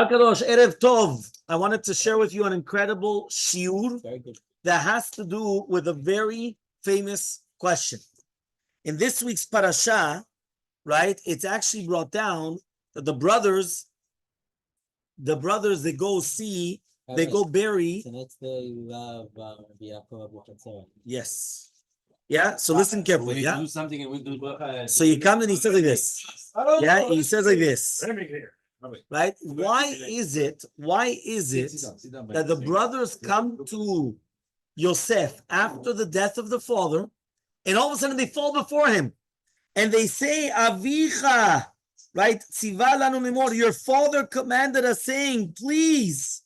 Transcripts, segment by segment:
Kadosh, Erev Tov. I wanted to share with you an incredible shiur that has to do with a very famous question. In this week's parasha, right, it's actually brought down that the brothers, they go see, they go bury. The next day you have Yaakov. Yes. Yeah, so listen carefully. Yeah. Do something and we do. So he comes and he says like this. Yeah, he says like this. Right? Why is it that the brothers come to Yosef after the death of the father, and all of a sudden they fall before him, and they say, Avicha, right? Tziva lanu limor, your father commanded us, saying, please.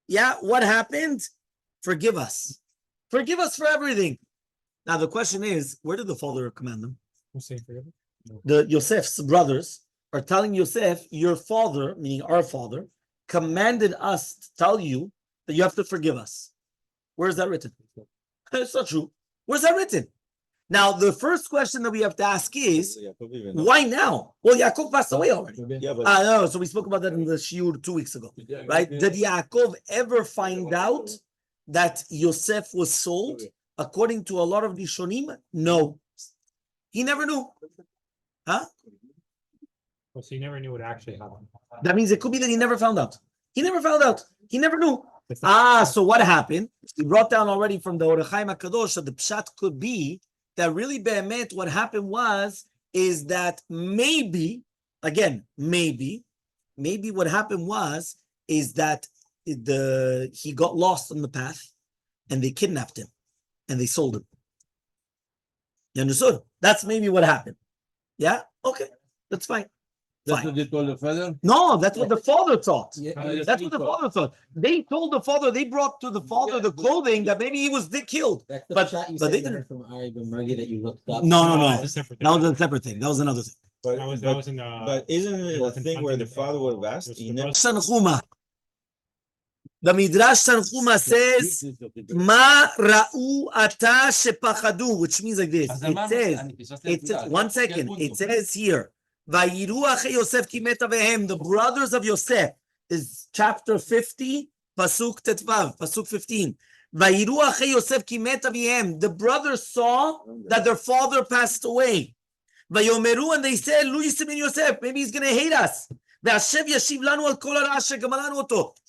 Yeah, what happened? Forgive us. Forgive us for everything. Now the question is, where did the father command them? The Yosef's brothers are telling Yosef, your father, meaning our father, commanded us to tell you that you have to forgive us. Where is that written? It's not true. Where's that written? Now, the first question that we have to ask is, why now? Well, Yaakov passed away already. No, so we spoke about that in the shiur 2 weeks ago, right? Did Yaakov ever find out that Yosef was sold? According to a lot of the Shonim, no. He never knew. Huh? Well, so he never knew what actually happened. That means it could be that he never found out. He never found out. He never knew. So what happened? We brought down already from the Orechaim HaKadosh that the pshat could be that really be'emet what happened is that maybe what happened is that he got lost on the path and they kidnapped him and they sold him. You understood? That's maybe what happened. Yeah? Okay. That's fine. That's what they told the father? No, that's what the father thought. Yeah. That's what the father thought. They told the father, they brought to the father the clothing that maybe he was killed. That's the But shot you they said didn't. from Ari Ben Mergi that you looked up. No. That was a separate That was a separate thing. That was another thing. That was in But isn't it a thing where the father would have asked? He never. Tanchuma. The Midrash Tanchuma says, Ma ra'u ata shepachadu, which means like this. It says, 1 second. It says here, Vayiru ache Yosef ki meta vehem, the brothers of Yosef, is chapter 50, pasuk tetvav, pasuk 15. Vayiru ache Yosef ki meta vehem, the brothers saw that their father passed away. Vayomeru, and they said, Lu yisim in Yosef, maybe he's going to hate us.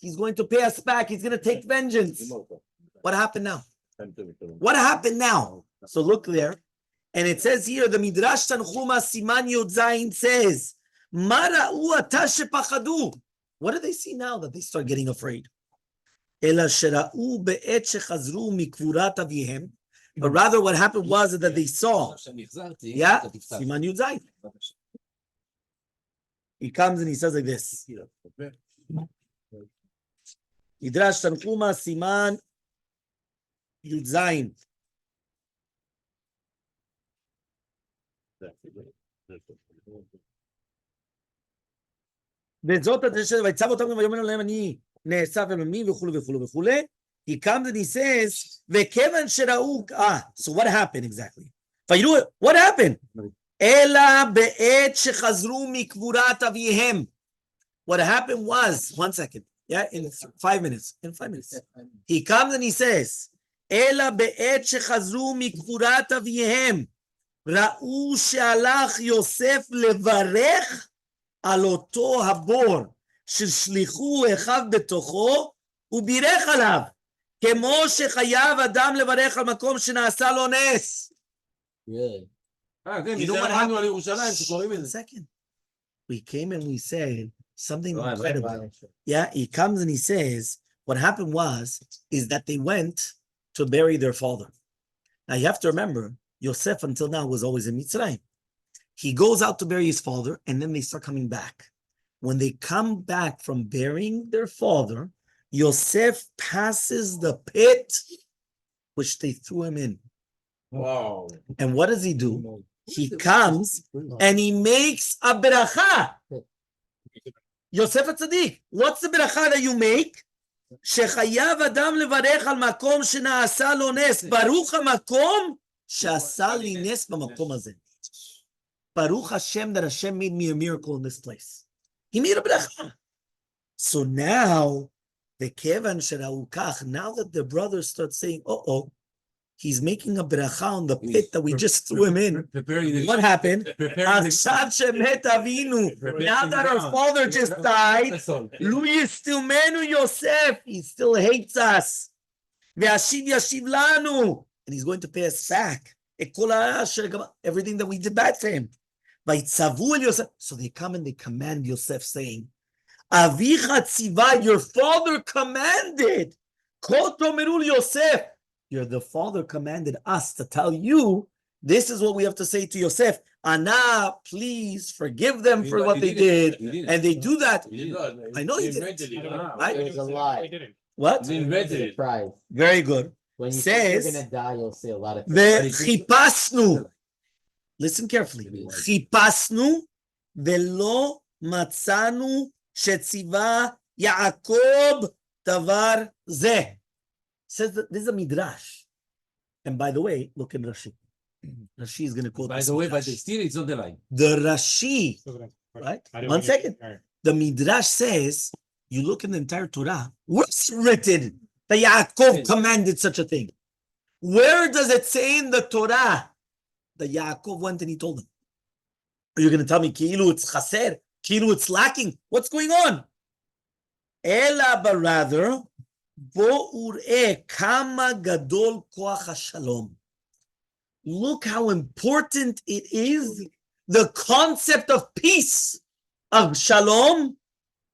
He's going to pay us back. He's going to take vengeance. What happened now? What happened now? So look there. And it says here, the Midrash Tanchuma Siman Yod Zayin says, what do they see now that they start getting afraid? But rather what happened was that they saw. Yeah? Siman Yod Zayin. He comes and he says like this. Midrash Tanchuma Siman Yud Zayin. וזאת ויצב אותם ויאמר להם אני נאסף ממי וכו'. He comes and he says, וכיוון שראו, so what happened exactly? What happened? אלא בעת שחזרו מקבורת אביהם. What happened was, 1 second, yeah, in 5 minutes, he comes and he says, אלא בעת שחזרו מקבורת אביהם, ראו שהלך יוסף לברך על אותו הבור, ששליחו אחיו בתוכו, ובירך עליו, כמו שחייב אדם לברך על מקום שנעשה לו נס. Really? You know what happened? Second, we came and we said something incredible. Yeah, he comes and he says, what happened is that they went to bury their father. Now you have to remember, Yosef until now was always in Mitzrayim. He goes out to bury his father, and then they start coming back. When they come back from burying their father, Yosef passes the pit which they threw him in. Wow. And what does he do? He comes and he makes a beracha. Yosef HaTzadik, what's the beracha that you make? שחייב אדם לברך על מקום שנעשה לו נס. ברוך המקום שעשה לי נס במקום הזה. Baruch Hashem that Hashem made me a miracle in this place. He made a beracha. So now, the kevan sheraukach, now that the brothers start saying, oh, he's making a bracha on the pit that we just threw him in. What happened? Now that our father just died, Lu yistilmenu Yosef, he still hates us. Ve'ashiv yashiv lanu, and he's going to pay us back. Everything that we did bad to him. So they come and they command Yosef, saying, Avicha tziva, your father commanded. Koto merul Yosef. The father commanded us to tell you, this is what we have to say to Yosef. Anna, please forgive them for what they did. And they do that. I know he did. Right? It was a lie. What? Surprise. Very good. When you Says, think you're gonna die, you'll say a lot of things. V'chipasnu. Listen carefully. Chipasnu velo matzanu shetziva Yaakov davar zeh. Says that this is a midrash. And by the way, look in Rashi. Rashi is going to quote. By the way, but still it's not the line. The Rashi, right? 1 second. The midrash says, you look in the entire Torah, what's written that Yaakov commanded such a thing? Where does it say in the Torah that Yaakov went and he told them? Are you going to tell me, Ki'ilu it's chaser, Ki'ilu it's lacking? What's going on? Ela, but rather, Bo ur'eh kama gadol koach hashalom. Look how important it is, the concept of peace, of shalom,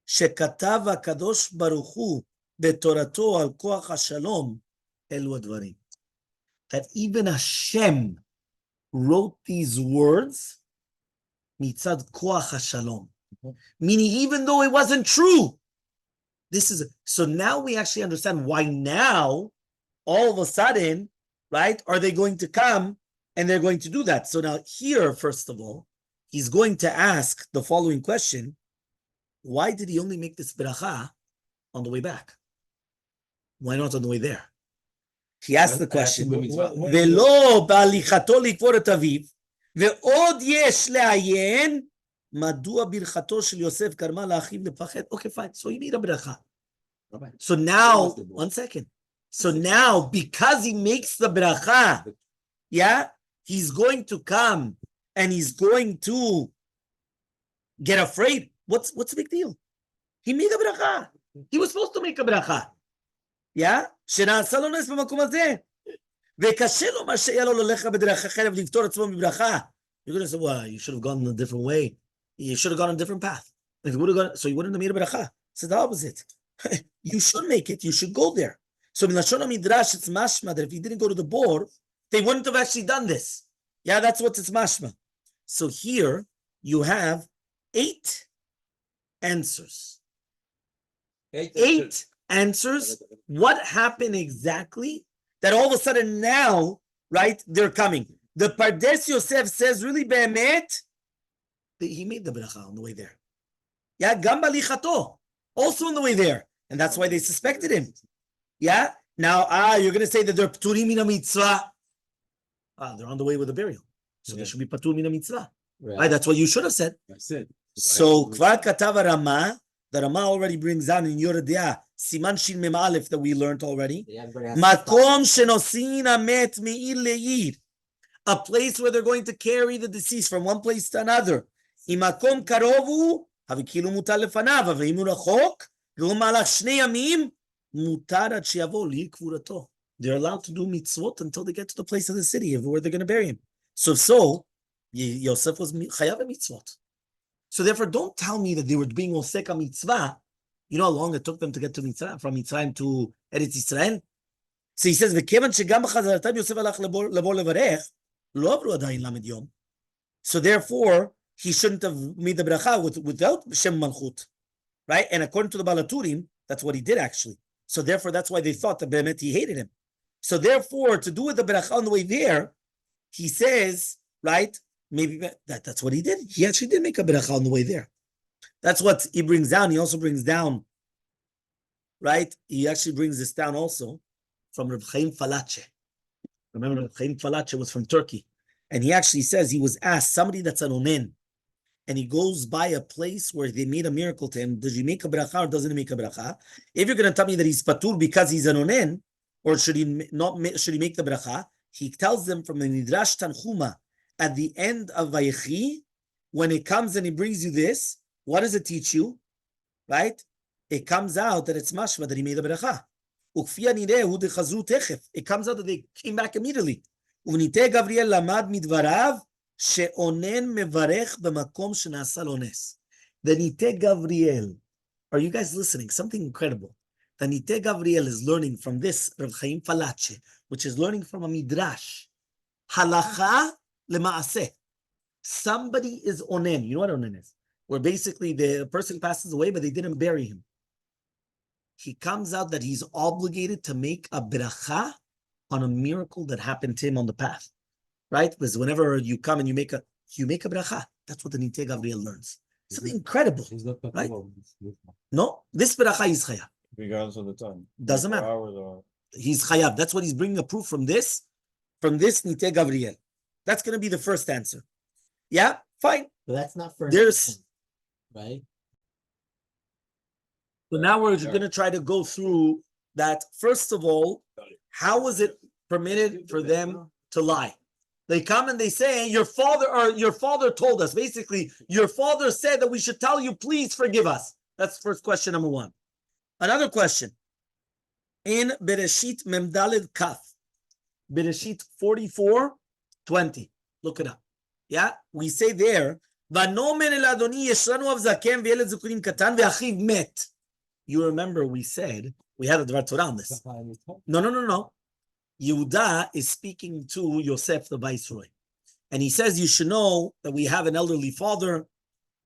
shekatav HaKadosh Baruch Hu betorato al koach hashalom elu advarim. That even Hashem wrote these words mitzad koach hashalom. Meaning even though it wasn't true, this is so now we actually understand why now all of a sudden, right, are they going to come and they're going to do that. So now here, first of all, he's going to ask the following question: why did he only make this bracha on the way back? Why not on the way there? He asked the question, Velo ba'alichato likvor et aviv, ve'od yesh le'ayen Madua birchato shel Yosef karma la'achiv lepachet. Okay, fine. So you need a bracha. So now, 1 second. So now, because he makes the bracha, yeah, he's going to come and he's going to get afraid. What's the big deal? He made a bracha. He was supposed to make a bracha. Yeah? שנעשה לו נס במקום הזה. וקשה לו מה שהיה לו ללכת בדרך אחרת ולפתור עצמו מברכה. You're going to say, well, you should have gone a different way. You should have gone a different path. If you would have gone, so you wouldn't have made a bracha. It's the opposite. You should make it. You should go there. So in Lashon HaMidrash, it's mashma that if he didn't go to the board, they wouldn't have actually done this. Yeah, that's what it's mashma. So here you have 8 answers. 8 answers. What happened exactly? That all of a sudden now, right, they're coming. The Pardes Yosef says, really, Be'emet, he made the bracha on the way there. Yeah, Gamba lichato, also on the way there. And that's why they suspected him. Yeah? Now, you're going to say that they're pturim min mitzvah. They're on the way with the burial. So they should be patur min mitzvah. Right, that's what you should have said. I said. So, Kvar Katava Rama, the Rama already brings down in Yoredea, Siman Shin Mem Aleph that we learned already. Makom shenosin amet me'ir le'ir. A place where they're going to carry the deceased from one place to another. Imakom karovu, havikilu mutar lefanav, aveimu rachok, v'hu malach shnei yamim, mutar ad sheyavo likvurato. They're allowed to do mitzvot until they get to the place of the city of where they're going to bury him. So, Yosef was chayav mitzvot. So therefore, don't tell me that they were being osek mitzvah. You know how long it took them to get to Mitzrayim, from Mitzrayim to Eretz Yisrael? So he says, "V'kevan shegam b'chazaratam Yosef alach lebo levarech, lo avru adayin lamed yom." So therefore, he shouldn't have made the bracha without Shem Malchut, right? And according to the Balaturim, that's what he did actually. So therefore, that's why they thought that Be'emet he hated him. So therefore, to do with the bracha on the way there, he says, right? Maybe that's what he did. He actually did make a bracha on the way there. That's what he brings down. He also brings down, right? He actually brings this down also from Reb Chaim Falache. Remember, Reb Chaim Falache was from Turkey. And he actually says he was asked, somebody that's an onen, and he goes by a place where they made a miracle to him, does he make a bracha or doesn't he make a bracha? If you're going to tell me that he's patur because he's an onen, or should he make the bracha? He tells them from the Midrash Tanchuma at the end of Vaychi, when it comes and he brings you this, what does it teach you? Right? It comes out that it's mashma that he made a bracha. It comes out that they came back immediately. Gabriel lamad midvarav sheonen mevarech b'makom shenasa lo nes. The Nite Gabriel, are you guys listening? Something incredible. The Nite Gabriel is learning from this Rav Chaim Falache, which is learning from a midrash. Halacha lemaaseh. Somebody is onen. You know what onen is? Where basically the person passes away, but they didn't bury him. He comes out that he's obligated to make a bracha on a miracle that happened to him on the path, right? Because whenever you come and you make a bracha. That's what the Nite Gabriel learns. Something incredible, right? No, this bracha is chayav. Regardless of the time. Doesn't matter. He's chayav. That's what he's bringing a proof from this Nite Gabriel. That's going to be the first answer. Yeah, fine. But that's not for right? So now we're going to try to go through that. First of all, how was it permitted for them to lie? They come and they say, your father told us. Basically, your father said that we should tell you, please forgive us. That's first question number one. Another question. In Bereshit Memdaled Kaf, Bereshit 44:20. Look it up. Yeah, we say there, you remember we said, we had a Dvar Torah on this. No. Yehuda is speaking to Yosef, the viceroy. And he says, you should know that we have an elderly father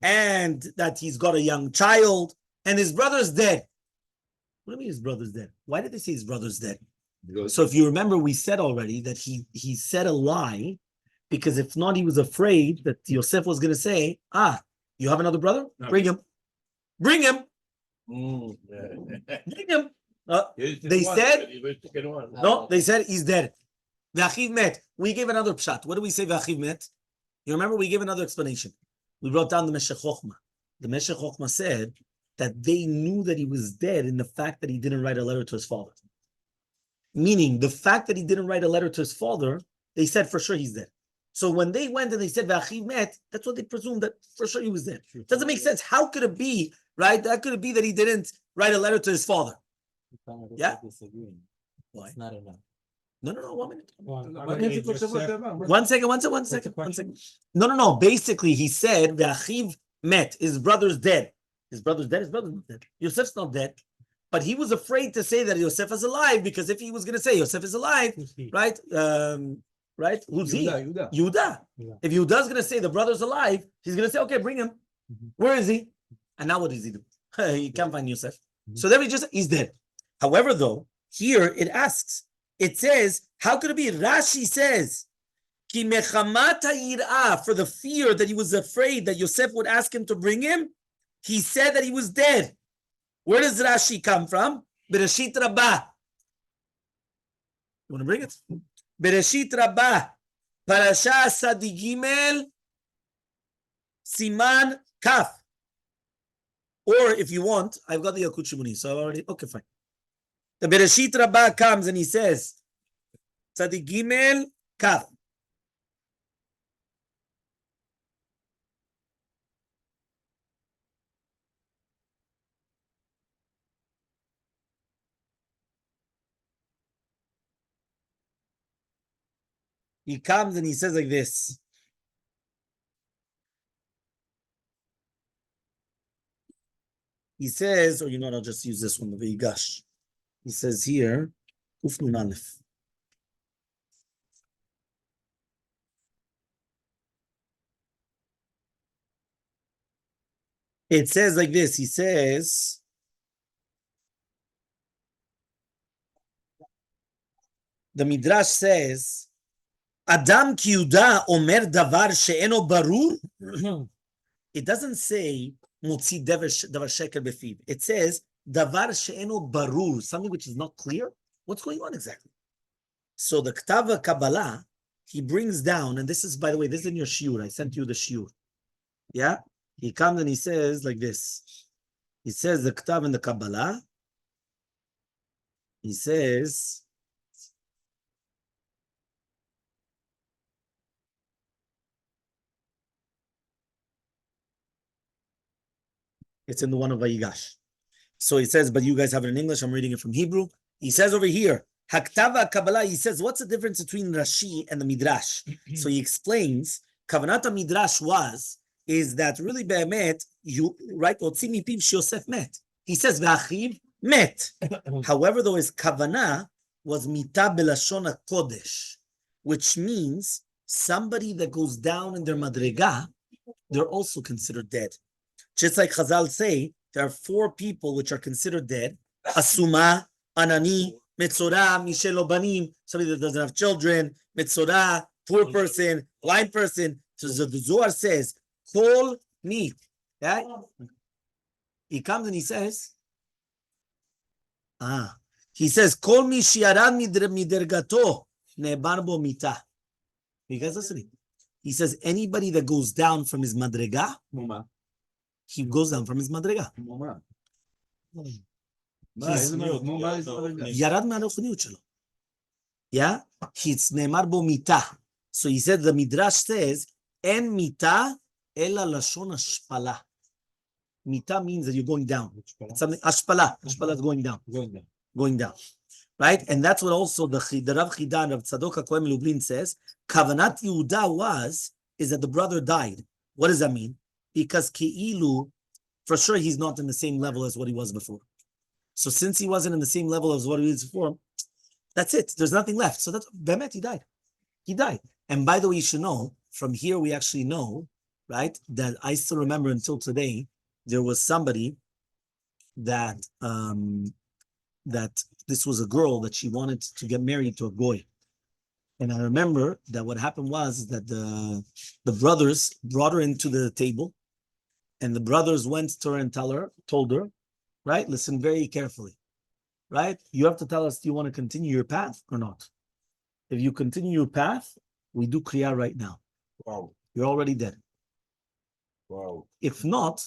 and that he's got a young child and his brother's dead. What do you mean his brother's dead? Why did they say his brother's dead? So if you remember, we said already that he said a lie because if not, he was afraid that Yosef was going to say, you have another brother? Bring him. Bring him. Bring him. They said, no, they said he's dead. V'achiv met. We gave another pshat. What do we say v'achiv met? You remember we gave another explanation. We wrote down the Meshech Chochma. The Meshech Chochma said that they knew that he was dead in the fact that he didn't write a letter to his father. Meaning, the fact that he didn't write a letter to his father, they said for sure he's dead. So when they went and they said v'achiv met, that's what they presumed, that for sure he was dead. Doesn't make sense. How could it be, right? That could it be that he didn't write a letter to his father? Yeah. Why? It's not enough. No. 1 minute. One One second. No. Basically, he said v'achiv met. His brother's dead. His brother's dead. His brother's not dead. Yosef's not dead. But he was afraid to say that Yosef is alive because if he was going to say Yosef is alive, right? Right? Who's he? Yehuda. If Yehuda's going to say the brother's alive, he's going to say, okay, bring him. Where is he? And now what does he do? He can't find Yosef. So then he's dead. However, though, here it asks, it says, how could it be? Rashi says, Ki mechamat ha'irah, for the fear that he was afraid that Yosef would ask him to bring him, he said that he was dead. Where does Rashi come from? Bereshit Rabbah. You want to bring it? Bereshit Rabbah. Parashat Vayhi Gimel Siman Kaf. Or if you want, I've got the Yakut Shimoni, so I already, okay, fine. The Bereshit Rabbah comes and he says, Tzadik Gimel Kaf. He comes and he says like this. He says, or I'll just use this one, the Veigash. He says here, Ufnun Aleph. It says like this. He says, the Midrash says, Adam ki Yuda omer davar she'eno barur. It doesn't say mutzi davar sheker befiv. It says davar she'eno barur, something which is not clear. What's going on exactly? So the Ktav Kabbalah, he brings down, and this is, by the way, this is in your shiur. I sent you the shiur. Yeah, he comes and he says like this. He says the Ktav in the Kabbalah. He says, it's in the one of Vayigash. So he says, but you guys have it in English. I'm reading it from Hebrew. He says over here, Haktava Kabbalah. He says, what's the difference between Rashi and the Midrash? So he explains, Kavanata Midrash is that really be'emet, you right? Otzimi piv Yosef met. He says, V'achiv met. However, though his kavanah was mita belashon kodesh, which means somebody that goes down in their madrega, they're also considered dead. Just like Chazal say, there are 4 people which are considered dead: Asuma, Anani, Metzora, Mishelo Banim, somebody that doesn't have children, Metzora, poor person, blind person. So the Zohar says, Kol ni. Yeah? He comes and he says, he says, Kol mi shiaran midergato ne'bar bo mita. You guys listening? He says, anybody that goes down from his madrega, he goes down from his madrega. ירד מהרוחניות שלו. Yeah? It's נאמר בו מיתה. So he said, the Midrash says, אין מיתה, אלא לשון השפלה. Mita means that you're going down. It's something, ashpala. Ashpala is going down. Going down. Right? And that's what also the Rav Chidan of Tzadok HaKohen Lublin says, Kavanat Yehuda is that the brother died. What does that mean? Because Ke'ilu, for sure he's not in the same level as what he was before. So since he wasn't in the same level as what he was before, that's it. There's nothing left. So that's Bemet, he died. He died. And by the way, you should know, from here we actually know, right, that I still remember until today, there was somebody that that this was a girl that she wanted to get married to a goy. And I remember that what happened was that the brothers brought her into the table, and the brothers went to her and told her, right? Listen very carefully, right? You have to tell us, do you want to continue your path or not? If you continue your path, we do kriya right now. Wow. You're already dead. Wow. If not,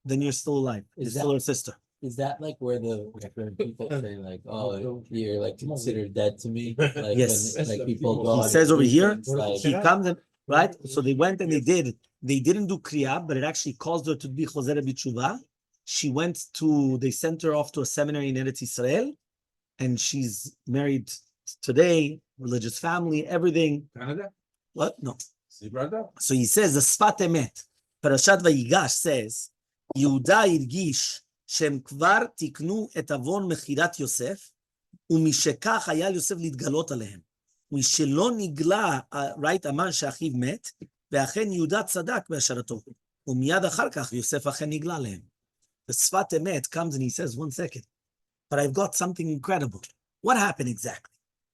then you're still alive. You're still her sister. Is that like where when people say like, oh, you're like considered dead to me? Like Yes. when, like people go. He says over here, like, he comes and, right? So they went and they didn't do kriya, but it actually caused her to be chozeret b'tshuva. She they sent her off to a seminary in Eretz Israel, and she's married today, religious family, everything. Canada? What? No. See, brother? So he says, the Sfat Emet, Parashat Vayigash says, Yehuda irgish שהם כבר תיקנו את עוון מכירת יוסף, ומשכך היה יוסף להתגלות עליהם. משלא נגלה, right, אמר שאחיו מת, ואכן יהודה צדק בהשארתו. ומיד אחר כך יוסף אכן נגלה להם. The Sfat Emet comes and he says, 1 second, but I've got something incredible. What happened exactly?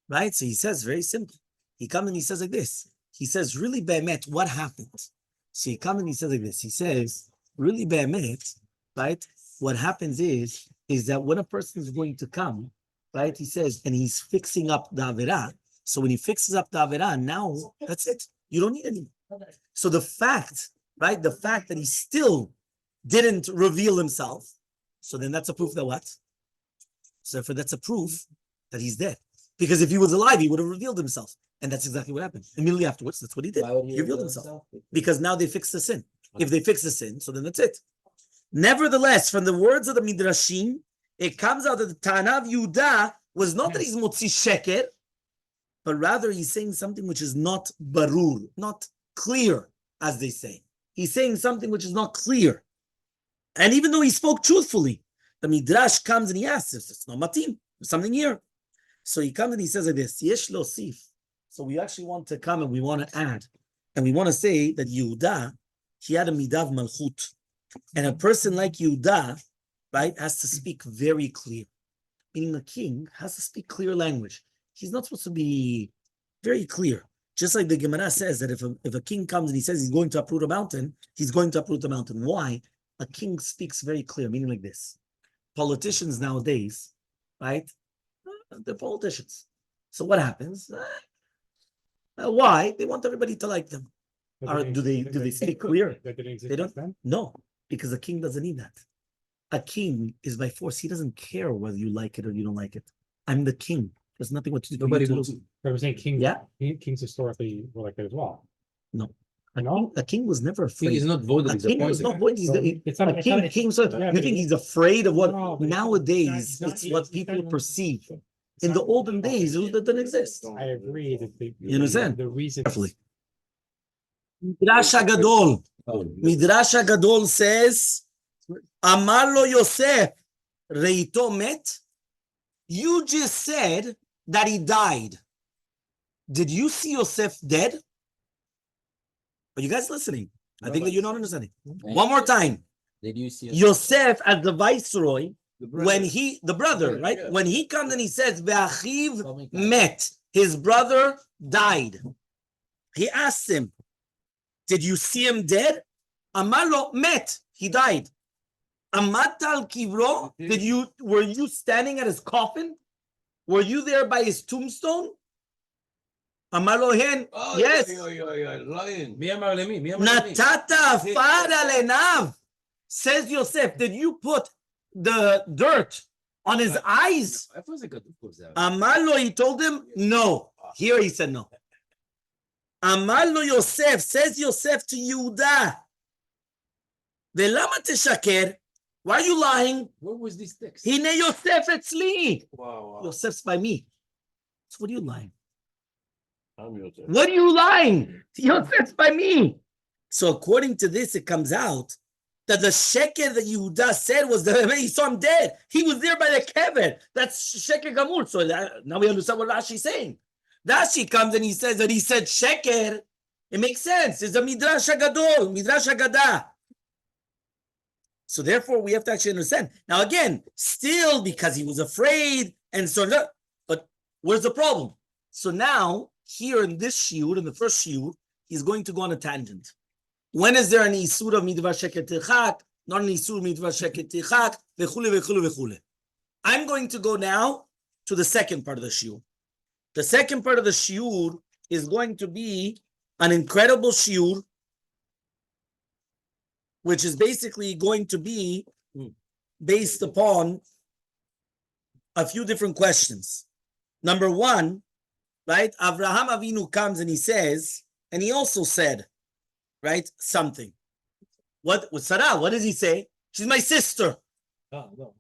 Right? So he says, very simple. He comes and he says like this. He says, really, Be'emet, what happened? So he comes and he says like this. He says, really, Be'emet, right? What happens is that when a person is going to come, right, he says, and he's fixing up the Averah. So when he fixes up the Averah, now that's it. You don't need anymore. So the fact, right, the fact that he still didn't reveal himself, so then that's a proof that what? So therefore that's a proof that he's dead. Because if he was alive, he would have revealed himself. And that's exactly what happened. Immediately afterwards, that's what he did. He revealed himself. Because now they fixed the sin. If they fix the sin, so then that's it. Nevertheless, from the words of the Midrashim, it comes out that the Tanav Yehuda was not that he's motzi sheker, but rather he's saying something which is not barur, not clear, as they say. He's saying something which is not clear. And even though he spoke truthfully, the Midrash comes and he asks if it's not matim, there's something here. So he comes and he says like this, Yesh lo sif. So we actually want to come and we want to add, and we want to say that Yehuda, he had a midav malchut. And a person like Yehuda, right, has to speak very clear. Meaning a king has to speak clear language. He's not supposed to be very clear. Just like the Gemara says that if a king comes and he says he's going to uproot a mountain, he's going to uproot the mountain. Why? A king speaks very clear, meaning like this. Politicians nowadays, right, they're politicians. So what happens? Why? They want everybody to like them. Or do they say it clear? That didn't exist They back don't. then? No, because a king doesn't need that. A king is by force. He doesn't care whether you like it or you don't like it. I'm the king. There's nothing what to do. Nobody to wants do. I was saying kings. Yeah. Kings historically were like that as well. No. A, No? king, a king was never King afraid. is not voted, A he's king was appointed. not voted. He's It's not- a king. King. So Yeah, you but think it- he's afraid of what? No, but it's Nowadays, not- it's what people perceive. It's In the not- olden days, it didn't exist. I agree that You understand? the reason Carefully. Midrash Hagadol. Oh, Midrash Hagadol says, Amar lo Yosef, reito met. You just said that he died. Did you see Yosef dead? Are you guys listening? I think that you're not understanding. One more time. Did you see Yosef as the viceroy, when the brother, Brother, right? yeah. When he comes and he says, Ve'achiv met, his brother died. He asked him, did you see him dead? Amar lo met, he died. Amat al kivro, were you standing at his coffin? Were you there by his tombstone? Amar lo hen, yes. Lion. Mi amar lemi, mi amar lemi. Natata afar al enav. Says Yosef, did you put the dirt on his eyes? Amar lo, he told him, no. Here he said no. Amar lo Yosef, says Yosef to Yehuda, Ve'lama teshaker? Why are you lying? Where was this text? Hine Yosef etzli. Wow. Yosef's by me. So what are you lying? I'm Yosef. What are you lying? Yosef's by me. So according to this, it comes out that the sheker that Yehuda said was that he saw him dead. He was there by the kever. That's sheker gamur. So now we understand what Rashi's saying. Rashi comes and he says that he said sheker. It makes sense. It's a midrash hagadol, midrash haggadah. So therefore, we have to actually understand. Now again, still because he was afraid and so on. But where's the problem? So now, here in this shiur, in the first shiur, he's going to go on a tangent. When is there an isur of midvar sheket tichak? Not an isur midvar sheket tichak, v'chule, v'chule, v'chule. I'm going to go now to the second part of the shiur. The second part of the shiur is going to be an incredible shiur, which is basically going to be based upon a few different questions. Number one, right? Avraham Avinu comes and he says, and he also said, right, something. What with Sarah? What does he say? She's my sister. No.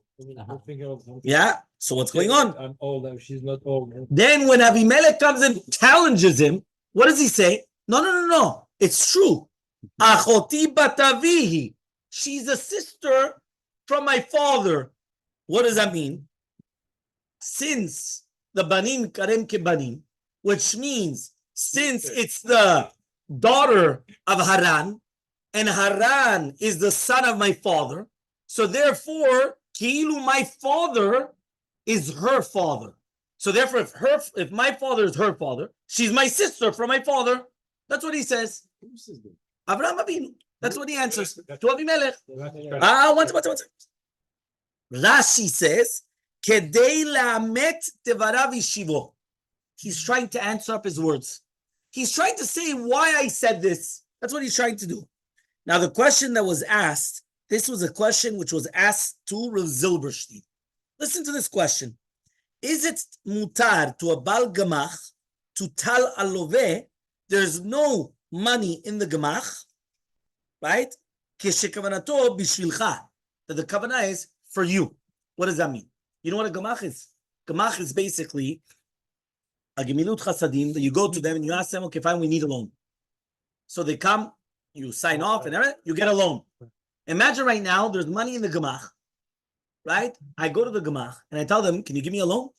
I'm thinking of Yeah. So what's going on? I'm old. She's not old. Then when Avimelech comes and challenges him, what does he say? No. It's true. Achoti batavihi. She's a sister from my father. What does that mean? Since the banim karem kebanim, which means since it's the daughter of Haran, and Haran is the son of my father, so therefore, ki'ilu my father is her father. So therefore, if my father is her father, she's my sister from my father. That's what he says. Avraham Avinu. That's what he answers to Avimelech. One second. Rashi says, "Kedei la'amet tevarav yishivo." He's trying to answer up his words. He's trying to say why I said this. That's what he's trying to do. Now, the question that was asked, this was a question which was asked to Rav Zilberstein. Listen to this question. Is it mutar to a bal gamach to tal alove? There's no money in the gamach, right? Keshekavanato bishvilcha. That the kavanah is for you. What does that mean? You know what a gamach is? Gamach is basically a gemilut chasadim that you go to them and you ask them, okay, fine, we need a loan. So they come, you sign off and everything, you get a loan. Imagine right now there's money in the gamach, right? I go to the gamach and I tell them, can you give me a loan?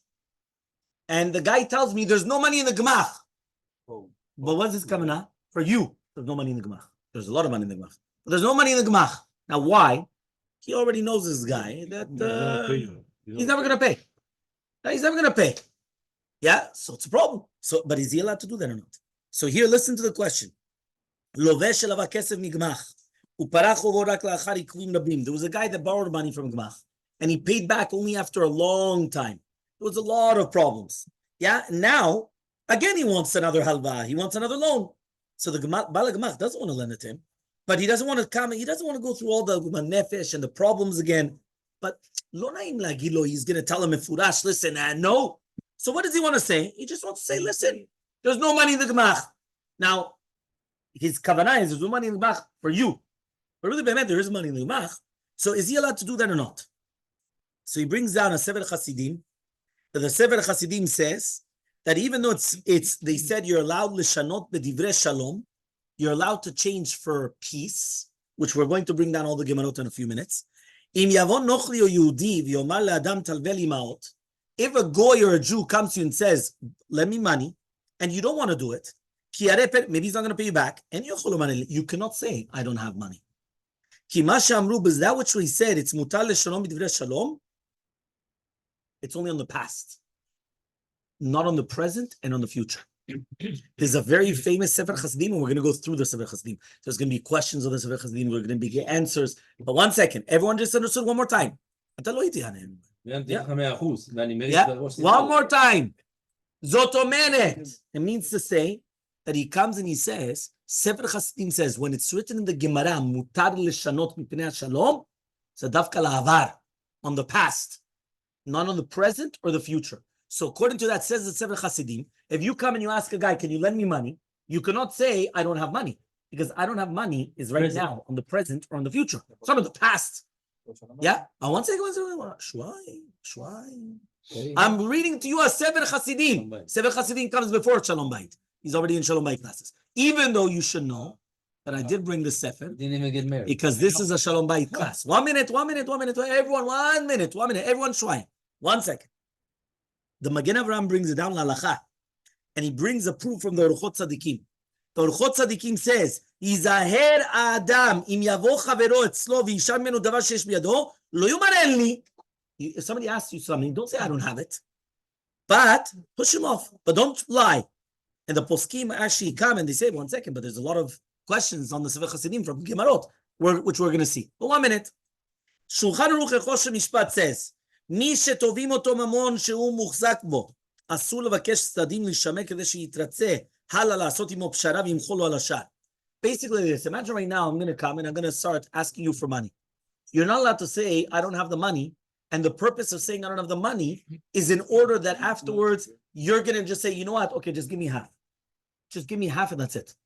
And the guy tells me there's no money in the gamach. But what's this coming out? For you, there's no money in the gemach. There's a lot of money in the gemach. But there's no money in the gemach. Now, why? He already knows this guy that he's never going to pay. He's never going to pay. Yeah, so it's a problem. So, but is he allowed to do that or not? So here, listen to the question. There was a guy that borrowed money from gemach, and he paid back only after a long time. There was a lot of problems. Yeah, now, again, he wants another halva. He wants another loan. So the Bala Gemach doesn't want to lend it to him, but he doesn't want to come. He doesn't want to go through all the nefesh and the problems again. But lo naim lagilo, he's going to tell him mefurash, listen, no. So what does he want to say? He just wants to say, listen, there's no money in the Gemach. Now, his kavanah is there's no money in the Gemach for you. But really, there is money in the Gemach. So is he allowed to do that or not? So he brings down a Sefer Chasidim. The Sefer Chasidim says that even though it's they said you're allowed lishanot bedivre shalom, you're allowed to change for peace, which we're going to bring down all the Gemarot in a few minutes. Im yavon nochli o Yehudi v'yomar le'adam talvel imaot. If a goy or a Jew comes to you and says, "Lend me money," and you don't want to do it, maybe he's not going to pay you back, and you cannot say, "I don't have money." Ki ma she'amru, is that which we said? It's mutar leshalom bedivre shalom. It's only on the past, not on the present and on the future. There's a very famous Sefer Chassidim, and we're going to go through the Sefer Chassidim. There's going to be questions of the Sefer Chassidim. We're going to be answers. But 1 second, everyone just understood one more time. Yeah. One more time. Zotomeret. It means to say that he comes and he says, Sefer Chassidim says, when it's written in the Gemara, mutar lishanot mipnei shalom, it's a davka la'avar, on the past, not on the present or the future. So according to that, says the Sefer Chassidim, if you come and you ask a guy, can you lend me money? You cannot say, I don't have money. Because I don't have money is right now, on the present or on the future. It's not on the past. Yeah? One second. Shwai. I'm reading to you a Sefer Chassidim. Sefer Chassidim comes before Shalom Bayit. He's already in Shalom Bayit classes. Even though you should know that I did bring the Sefer. Didn't even get married. Because this is a Shalom Bayit class. 1 minute. Everyone, 1 minute. Everyone shwai. 1 second. The Magen Avraham brings it down l'alacha, and he brings a proof from the Oruchot Tzadikim. The Oruchot Tzadikim says, "Yizaher Adam im yavo chavero etzlo v'yishal menu davar sheyesh biyado lo yomar li." If somebody asks you something, don't say I don't have it, but push him off. But don't lie. And the poskim actually come and they say, 1 second, but there's a lot of questions on the Sefer Chassidim from Gemarot, which we're going to see. But 1 minute. Shulchan Aruch Echoshe Mishpat says, מי שטובים אותו ממון שהוא מוחזק בו, אסור לבקש צדדים לשמר כדי שיתרצה הלאה לעשות עמו פשרה וימחול לו על השאר. Basically this, imagine right now I'm going to come and I'm going to start asking you for money. You're not allowed to say, I don't have the money, and the purpose of saying I don't have the money is in order that afterwards you're going to just say, you know what, okay, just give me half. Just give me half and that's it.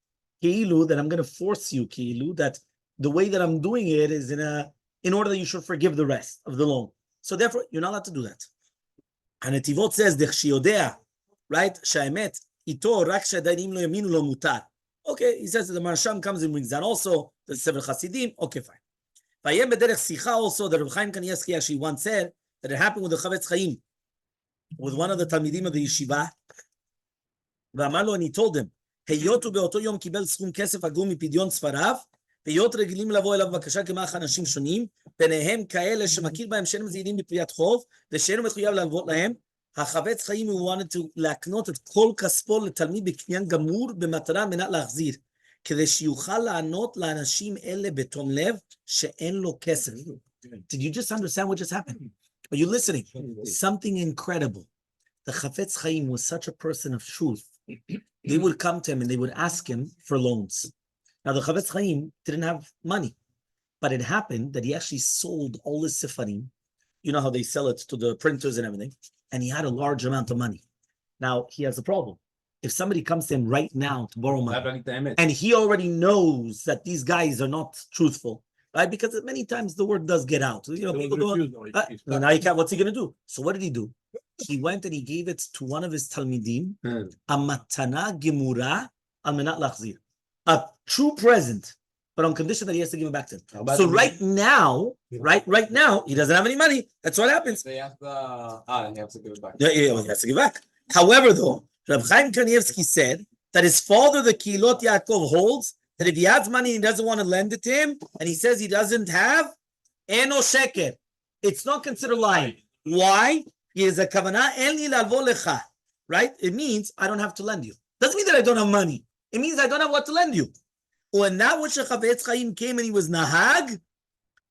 Ki'ilu, that I'm going to force you, Ki'ilu, that the way that I'm doing it is in order that you should forgive the rest of the loan. So therefore, you're not allowed to do that. And Netivot says, right? Sha'emet, ito rak she'adayim lo yaminu lo mutar. Okay, he says that the Marsham comes and brings that also, the Sefer Chasidim. Okay, fine. Vayem b'derech sicha also, the Reb Chaim Kanievsky actually once said that it happened with the Chavetz Chaim, with one of the Talmidim of the yeshiva. V'amar lo, and he told him, heyotu be'oto yom kibel schum kesef agum mipidyon sfarav, והיות רגילים לבוא אליו בבקשה כמח אנשים שונים, ביניהם כאלה שמכיר בהם שאינם זהירים בפריעת חוב, ושאינו מחויב להלוות להם, החפץ חיים הוא wanted to להקנות את כל כספו לתלמיד בקניין גמור, במטרה מנת להחזיר, כדי שיוכל לענות לאנשים אלה בתום לב, שאין לו כסף. Did you just understand what just happened? Are you listening? Something incredible. The Chafetz Chaim was such a person of truth. They would come to him and they would ask him for loans. Now, the Chafetz Chaim didn't have money, but it happened that he actually sold all his sefarim. You know how they sell it to the printers and everything, and he had a large amount of money. Now, he has a problem. If somebody comes to him right now to borrow money, and he already knows that these guys are not truthful, right? Because many times the word does get out. You know, people go, now you can't, what's he going to do? So what did he do? He went and he gave it to one of his talmidim, a matana gemura al menat lachzir. A true present, but on condition that he has to give it back to him. So right now, he doesn't have any money. That's what happens. They have to, he has to give it back. Yeah, he has to give back. However, though, Rabbi Chaim Kanievsky said that his father, the Kilot Yaakov, holds that if he has money and he doesn't want to lend it to him, and he says he doesn't have, eno sheker. It's not considered lying. Why? He is a kavanah en li lalvo lecha. Right? It means I don't have to lend you. Doesn't mean that I don't have money. It means I don't have what to lend you. When that which Chavetz Chaim came and he was nahag,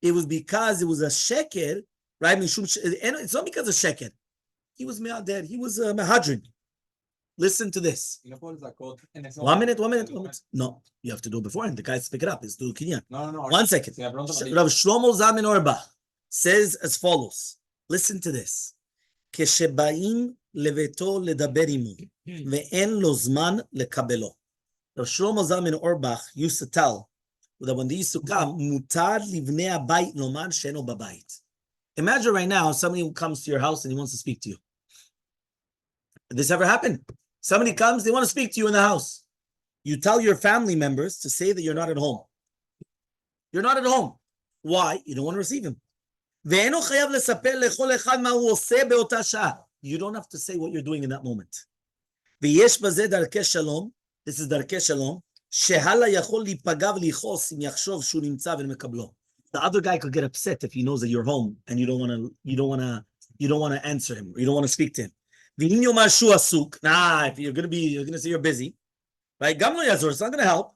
it was because it was a sheker, right? It's not because of sheker. He was me'ader. He was a mehadrin. Listen to this. 1 minute, 1 minute, 1 minute. No, you have to do it beforehand. The guys pick it up. It's do kinyan. No. 1 second. Rav Shlomo Zalman Auerbach says as follows. Listen to this. כשבאים לביתו לדבר עמו, ואין לו זמן לקבלו. Rav Shlomo Zalman Auerbach used to tell that when they used to come, מותר לבני הבית לומר שאינו בבית. Imagine right now somebody who comes to your house and he wants to speak to you. Did this ever happen? Somebody comes, they want to speak to you in the house. You tell your family members to say that you're not at home. You're not at home. Why? You don't want to receive him. ואינו חייב לספר לכל אחד מה הוא עושה באותה שעה. You don't have to say what you're doing in that moment. ויש בזה דרכי שלום, this is דרכי שלום, שהלאה יכול להיפגע ולכעוס אם יחשוב שהוא נמצא ומקבלו. The other guy could get upset if he knows that you're home and you don't want to answer him, or you don't want to speak to him. ואם יאמר שהוא עסוק, if you're going to say you're busy, right? גם לא יעזור, it's not going to help.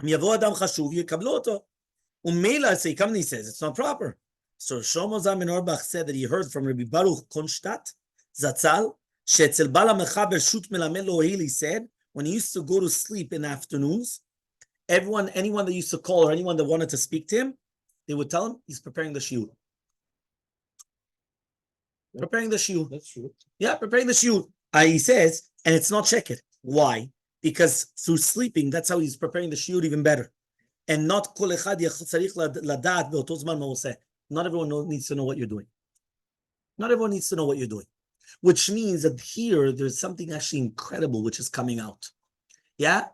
אם יבוא אדם חשוב, יקבלו אותו. ומילא, so he comes and he says, it's not proper. So Shlomo Zalman Auerbach said that he heard from Rabbi Baruch Konstadt, Zatzal, שאצל בעל המחבר שו"ת מלמד לו הועיל, he said, when he used to go to sleep in the afternoons, anyone that used to call or anyone that wanted to speak to him, they would tell him he's preparing the shiur. Preparing the shiur. That's true. Yeah, preparing the shiur. He says, and it's not check it. Why? Because through sleeping, that's how he's preparing the shiur even better. And not kol echad צריך לדעת באותו זמן מה הוא עושה. Not everyone needs to know what you're doing. Not everyone needs to know what you're doing. Which means that here, there's something actually incredible which is coming out. Yeah?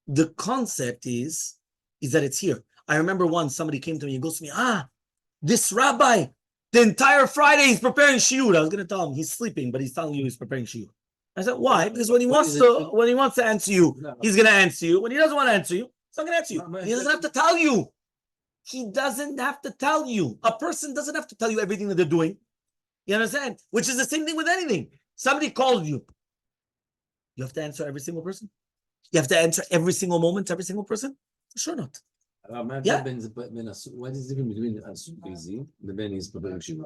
The concept is that it's here. I remember once somebody came to me and goes to me, this rabbi, the entire Friday he's preparing shiur. I was going to tell him he's sleeping, but he's telling you he's preparing shiur. I said, why? Because when he wants to answer you, he's going to answer you. When he doesn't want to answer you, he's not going to answer you. He doesn't have to tell you. He doesn't have to tell you. A person doesn't have to tell you everything that they're doing. You understand? Which is the same thing with anything. Somebody calls you. You have to answer every single person? You have to answer every single moment to every single person? Sure not. Yeah. What is the difference between us busy the Ben is preparing shiur?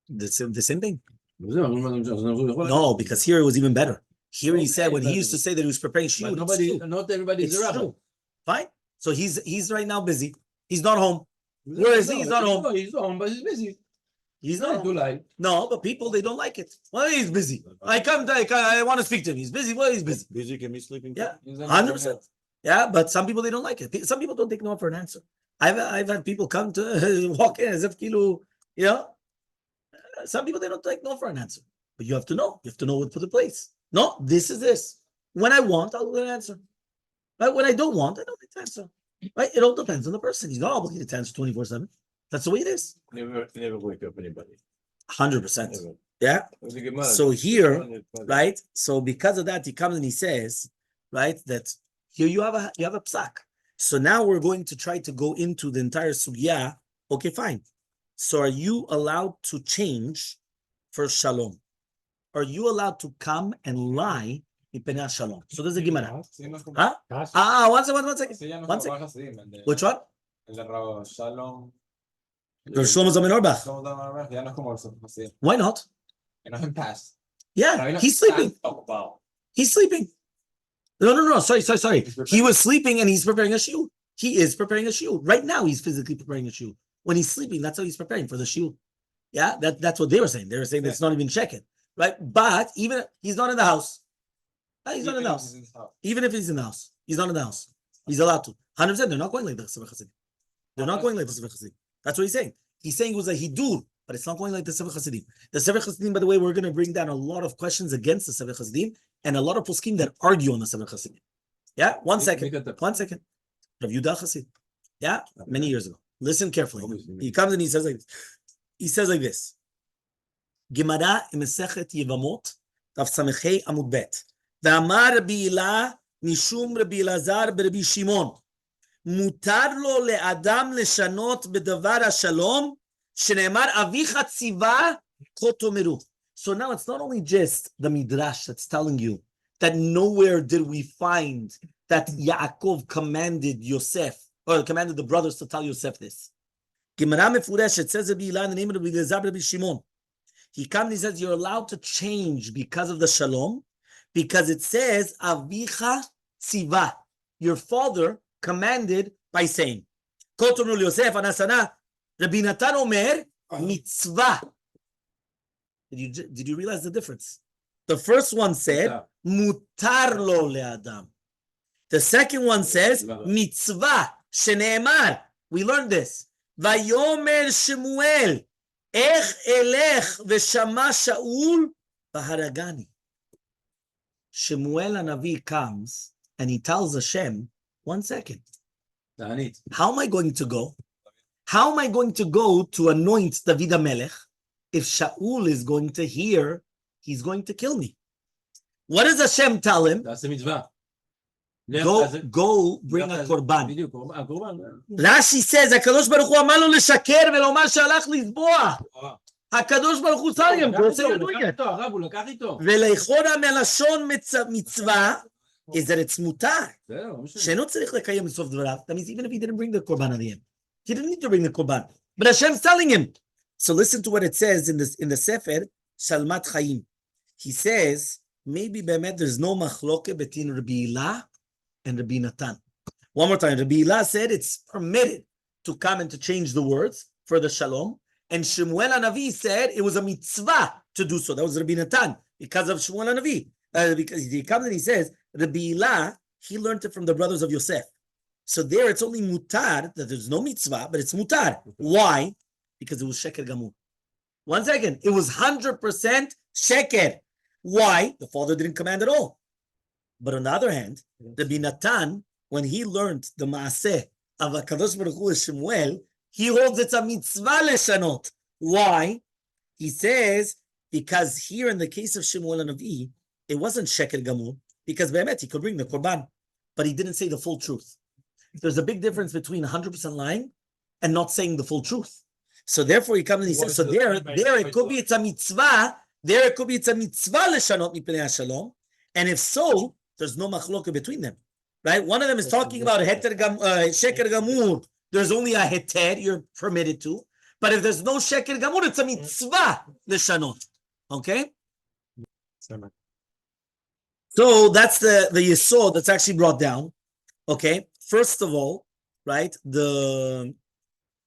The same thing. No, because here it was even better. Here he said when he used to say that he was preparing shiur. Not everybody is a rabbi. Fine. So he's right now busy. He's not home. Where is he? He's not home. He's home, but he's busy. He's not home. No, but people, they don't like it. Well, he's busy. I want to speak to him. He's busy. Well, he's busy. Busy can be sleeping. Yeah, 100%. Yeah, but some people, they don't like it. Some people don't take no for an answer. I've had people come to walk in as if, some people, they don't take no for an answer. But you have to know. You have to know what to put in place. No, this is this. When I want, I'll get an answer. Right? When I don't want, I don't get an answer. Right? It all depends on the person. He's not obligated to answer 24/7. That's the way it is. Never wake up anybody. 100%. Yeah. So here, right? So because of that, he comes and he says, right, that here you have a psak. So now we're going to try to go into the entire sugya. Okay, fine. So are you allowed to change for shalom? Are you allowed to come and lie in penah shalom? So there's a Gemara. Huh? One second. Which one? Shalom. Shlomo Zalman Auerbach. Why not? Yeah, he's sleeping. He's sleeping. No. Sorry. He was sleeping and he's preparing a shiur. He is preparing a shiur. Right now, he's physically preparing a shiur. When he's sleeping, that's how he's preparing for the shiur. Yeah, that's what they were saying. They were saying it's not even checking, right? But even he's not in the house. He's not in the house. Even if he's in the house, he's not in the house. He's allowed to. 100%. They're not going like the Sefer Hasidim. They're not going like the Sefer Hasidim. That's what he's saying. He's saying it was a hidur, but it's not going like the Sefer Hasidim. The Sefer Hasidim, by the way, we're going to bring down a lot of questions against the Sefer Hasidim and a lot of poskim that argue on the Sefer Hasidim. Yeah, one second. Rav Yudah Hasid. Yeah, many years ago. Listen carefully. He comes and he says like this. Gemara in Masechet Yevamot, Tav Samechei Amud Bet. Ve'amar Rabbi Ilah mishum Rabbi Elazar b'Rabbi Shimon. מותר לו לאדם לשנות בדבר השלום, שנאמר אביך ציווה כה תאמרו. So now it's not only just the Midrash that's telling you that nowhere did we find that Yaakov commanded Yosef, or commanded the brothers to tell Yosef this. Gemara מפורשת, says Rabbi Ilah in the name of Rabbi Elazar Rabbi Shimon. He comes and he says you're allowed to change because of the shalom, Because it says, Avicha tziva. Your father commanded by saying. Kotomru Yosef anasana. Rabbi Natan omer mitzvah. Did you realize the difference? The first one said, mutar lo le'adam. The second one says, mitzvah, shene'emar. We learned this. Vayomer Shemuel, ech elech v'shama Shaul v'haragani. Shemuel Hanavi comes and he tells Hashem, 1 second. How am I going to go? How am I going to go to anoint David HaMelech if Shaul is going to hear he's going to kill me? What does Hashem tell him? That's the mitzvah. Go bring a korban. Rashi says, HaKadosh Baruch Hu amar lo לשקר ולומר שהלך לזבוח. HaKadosh Baruch Hu told him, go say you're doing it. ולאכול מלשון מצווה is that it's mutar. שאינו צריך לקיים בסוף דבריו. That means even if he didn't bring the korban at the end. He didn't need to bring the korban. But Hashem's telling him. So listen to what it says in the Sefer, Shalmat Chaim. He says, maybe be'emet there's no machloke between Rabbi Ilah and Rabbi Natan. One more time. Rabbi Ilah said it's permitted to come and to change the words for the shalom. And Shemuel Hanavi said it was a mitzvah to do so. That was Rabbi Natan because of Shemuel Hanavi. Because he comes and he says, Rabbi Ilah, he learned it from the brothers of Yosef. So there it's only mutar, that there's no mitzvah, but it's mutar. Why? Because it was sheker gamur. 1 second. It was 100% sheker. Why? The father didn't command at all. But on the other hand, Rabbi Natan, when he learned the maaseh of HaKadosh Baruch Hu Shemuel, he holds it's a mitzvah leshanot. Why? He says, because here in the case of Shemuel Hanavi, it wasn't sheker gamur, because be'emet, he could bring the korban, but he didn't say the full truth. There's a big difference between 100% lying and not saying the full truth. So therefore he comes and he says, so there it could be it's a mitzvah, there it could be it's a mitzvah leshanot mipnei hashalom, and if so, there's no machloka between them, right? One of them is talking about sheker gamur. There's only a heter, you're permitted to, but if there's no sheker gamur, it's a mitzvah leshanot, okay? So that's the yesod that's actually brought down, okay? First of all, right,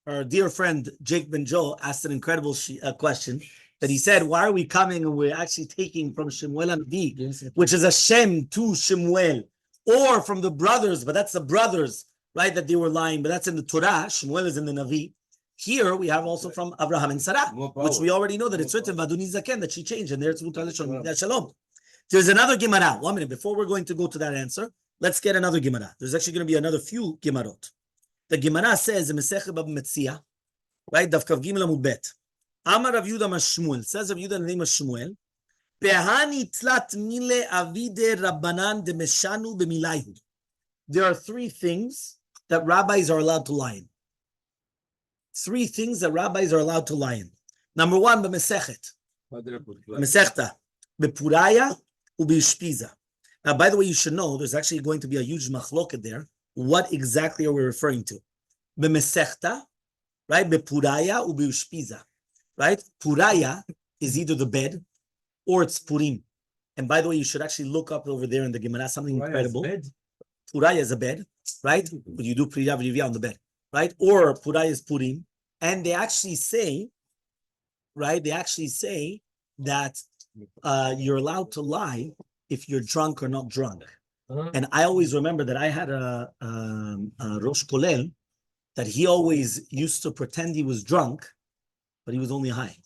our dear friend Jake Ben Joe asked an incredible question that he said, why are we coming and we're actually taking from Shemuel Hanavi, which is a Shem to Shemuel, or from the brothers, but that's the brothers, right, that they were lying, but that's in the Torah. Shemuel is in the Navi. Here we have also from Abraham and Sarah, which we already know that it's written, Vaduni Zaken, that she changed, and there's Mutar Shalom. There's another Gemara. 1 minute, before we're going to go to that answer, let's get another Gemara. There's actually going to be another few Gemarot. The Gemara says in Masechet Baba Metzia, right? Daf Kav Gimel Amud Bet. Amar Rav Yehuda Shmuel. Says Rav Yehuda in the name of Shmuel. Behani tlat mile avide rabbanan de meshanu b'milayhu. There are 3 things that rabbis are allowed to lie in. 3 things that rabbis are allowed to lie in. Number 1, b'mesechet. Mesechta. B'puraya u'b'ishpiza. Now, by the way, you should know there's actually going to be a huge machloket there. What exactly are we referring to? B'mesechta, right? B'puraya u'b'ishpiza, right? Puraya is either the bed or it's purim. And by the way, you should actually look up over there in the Gemara something incredible. Puraya is a bed, right? But you do priya v'rivya on the bed, right? Or Puraya is purim. And they actually say, right? They actually say that you're allowed to lie if you're drunk or not drunk. And I always remember that I had a Rosh Kolel that he always used to pretend he was drunk, but he was only high.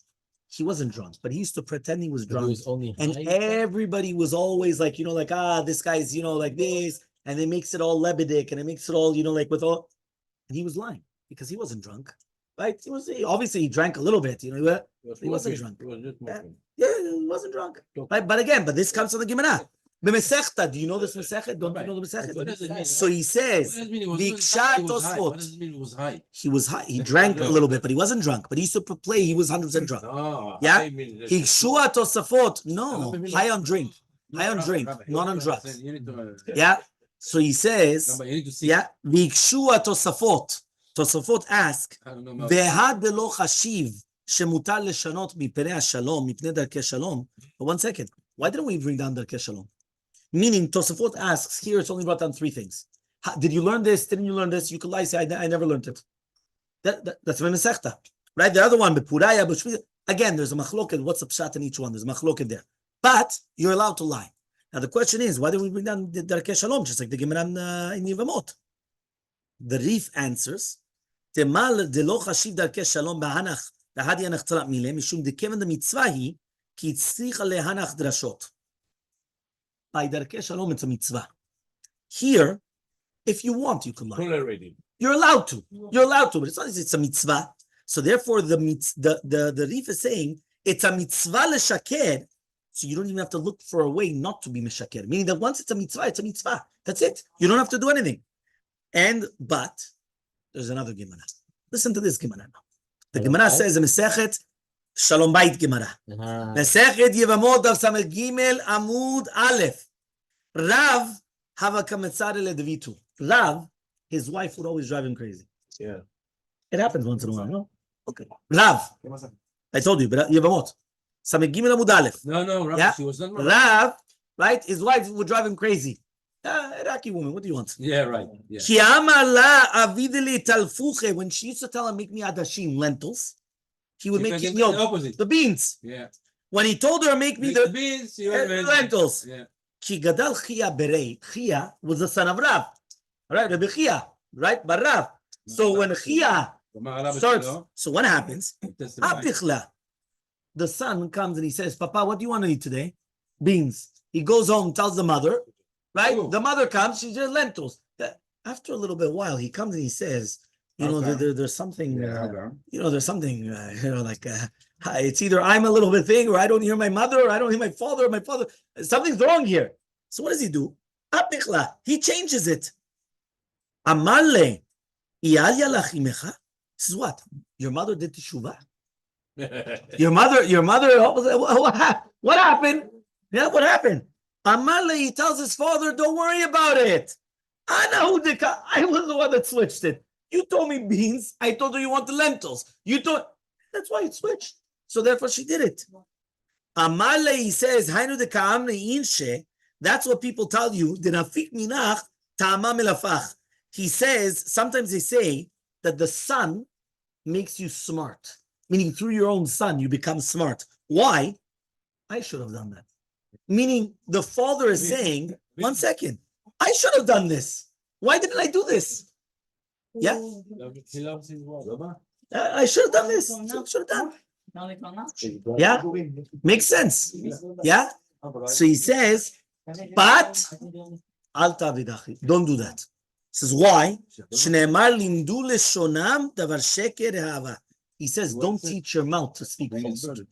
He wasn't drunk, but he used to pretend he was drunk. And everybody was always like, this guy's, like this, and it makes it all lebedik, and it makes it all, like with all, and he was lying because he wasn't drunk, right? Obviously he drank a little bit, he wasn't drunk. Yeah, he wasn't drunk. Right? But this comes from the Gemara. B'mesechta, do you know this Mesechet? Don't you know the Mesechet? What does it mean? So he says, What does it mean he was high? He was high. He drank a little bit, but he wasn't drunk. But he used to play, he was 100% drunk. Yeah? Hikshua tosafot. No, high on drink. High on drink, not on drugs. Yeah? So he says, yeah, Hikshua tosafot. Tosafot ask, Ve'had belo chashiv shemutar leshanot mipnei hashalom, mipnei darkei shalom. But 1 second. Why didn't we bring down darkei shalom? Meaning, Tosafot asks, here it's only brought down three things. Did you learn this? Didn't you learn this? You could lie, say, I never learned it. That's my Masechta. Right? The other one, Bepuraya, B'Shvida. Again, there's a machloket. What's the pshat in each one? There's a machloket there. But you're allowed to lie. Now the question is, why do we bring down the Darkei Shalom, just like the Gemara in Yevamot? The Rif answers, Temal de lo chashiv Darkei Shalom b'hanach lahadi hanach tzara mile mishum dekevan the mitzvah hi ki tzricha lehanach drashot. By Darkei Shalom, it's a mitzvah. Here, if you want, you can lie. You're allowed to. You're allowed to, but it's not as it's a mitzvah. So therefore, the Rif is saying it's a mitzvah l'shaker. So you don't even have to look for a way not to be mishaker. Meaning that once it's a mitzvah. That's it. You don't have to do anything. But there's another Gemara. Listen to this Gemara now. The Gemara says in Masechet Shalom Bayit Gemara. Masechet Yevamot Daf Sameh Gimel Amud Aleph. Rav Hava Kametzare LeDevitu. Rav, his wife would always drive him crazy. Yeah. It happens once in a while, no? Okay. Rav. I told you, but Yevamot. Sameh Gimel Amud Aleph. No, Rabbi, Yeah. she was not right. Rav, right? His wife would drive him crazy. Iraqi woman, what do you want? Yeah, right. Yeah. When she used to tell him, make me adashim, lentils, he would make the the opposite. the beans. Yeah. When he told her, make me the beans, lentils. Yeah. Ki gadal Chia berei. Chia was the son of Rav. Right? Rabbi Chia. Right? But Rav. So when Chia starts, so what happens? Apichla. The son comes and he says, Papa, what do you want to eat today? Beans. He goes home, tells the mother, right? Ooh. The mother comes, she says lentils. After a little bit while, he comes and he says, there's something, there's something, it's either I'm a little bit thing, or I don't hear my mother, or I don't hear my father, or my father. Something's wrong here. So what does he do? Apichla. He changes it. Elmaleh. This is what? Your mother did teshuvah? Your mother, what happened? Yeah, what happened? Elmaleh, he tells his father, don't worry about it. I was the one that switched it. You told me beans. I told her you want the lentils. That's why it switched. So therefore she did it. Elmaleh, he says, that's what people tell you. He says, sometimes they say that the son makes you smart. Meaning through your own son, you become smart. Why? I should have done that. Meaning the father is saying, 1 second, I should have done this. Why didn't I do this? Yeah? He loves his wife. I should have done this. Should have done. Yeah? Makes sense. Yeah? So he says, but al tavidachi. Don't do that. He says, why? He says, don't teach your mouth to speak falsehood.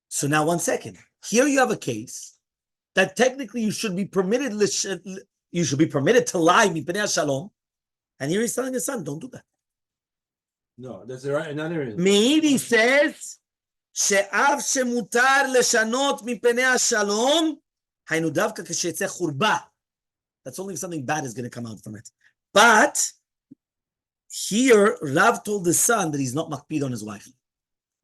So now 1 second. Here you have a case that technically you should be permitted to lie, mipnei shalom. And here he's telling his son, don't do that. No, that's right. Another reason. Meidi says, she'av shemutar leshanot mipnei shalom, haynu davka kshetzeh churba. That's only if something bad is going to come out from it. But here, Rav told the son that he's not makpid on his wife.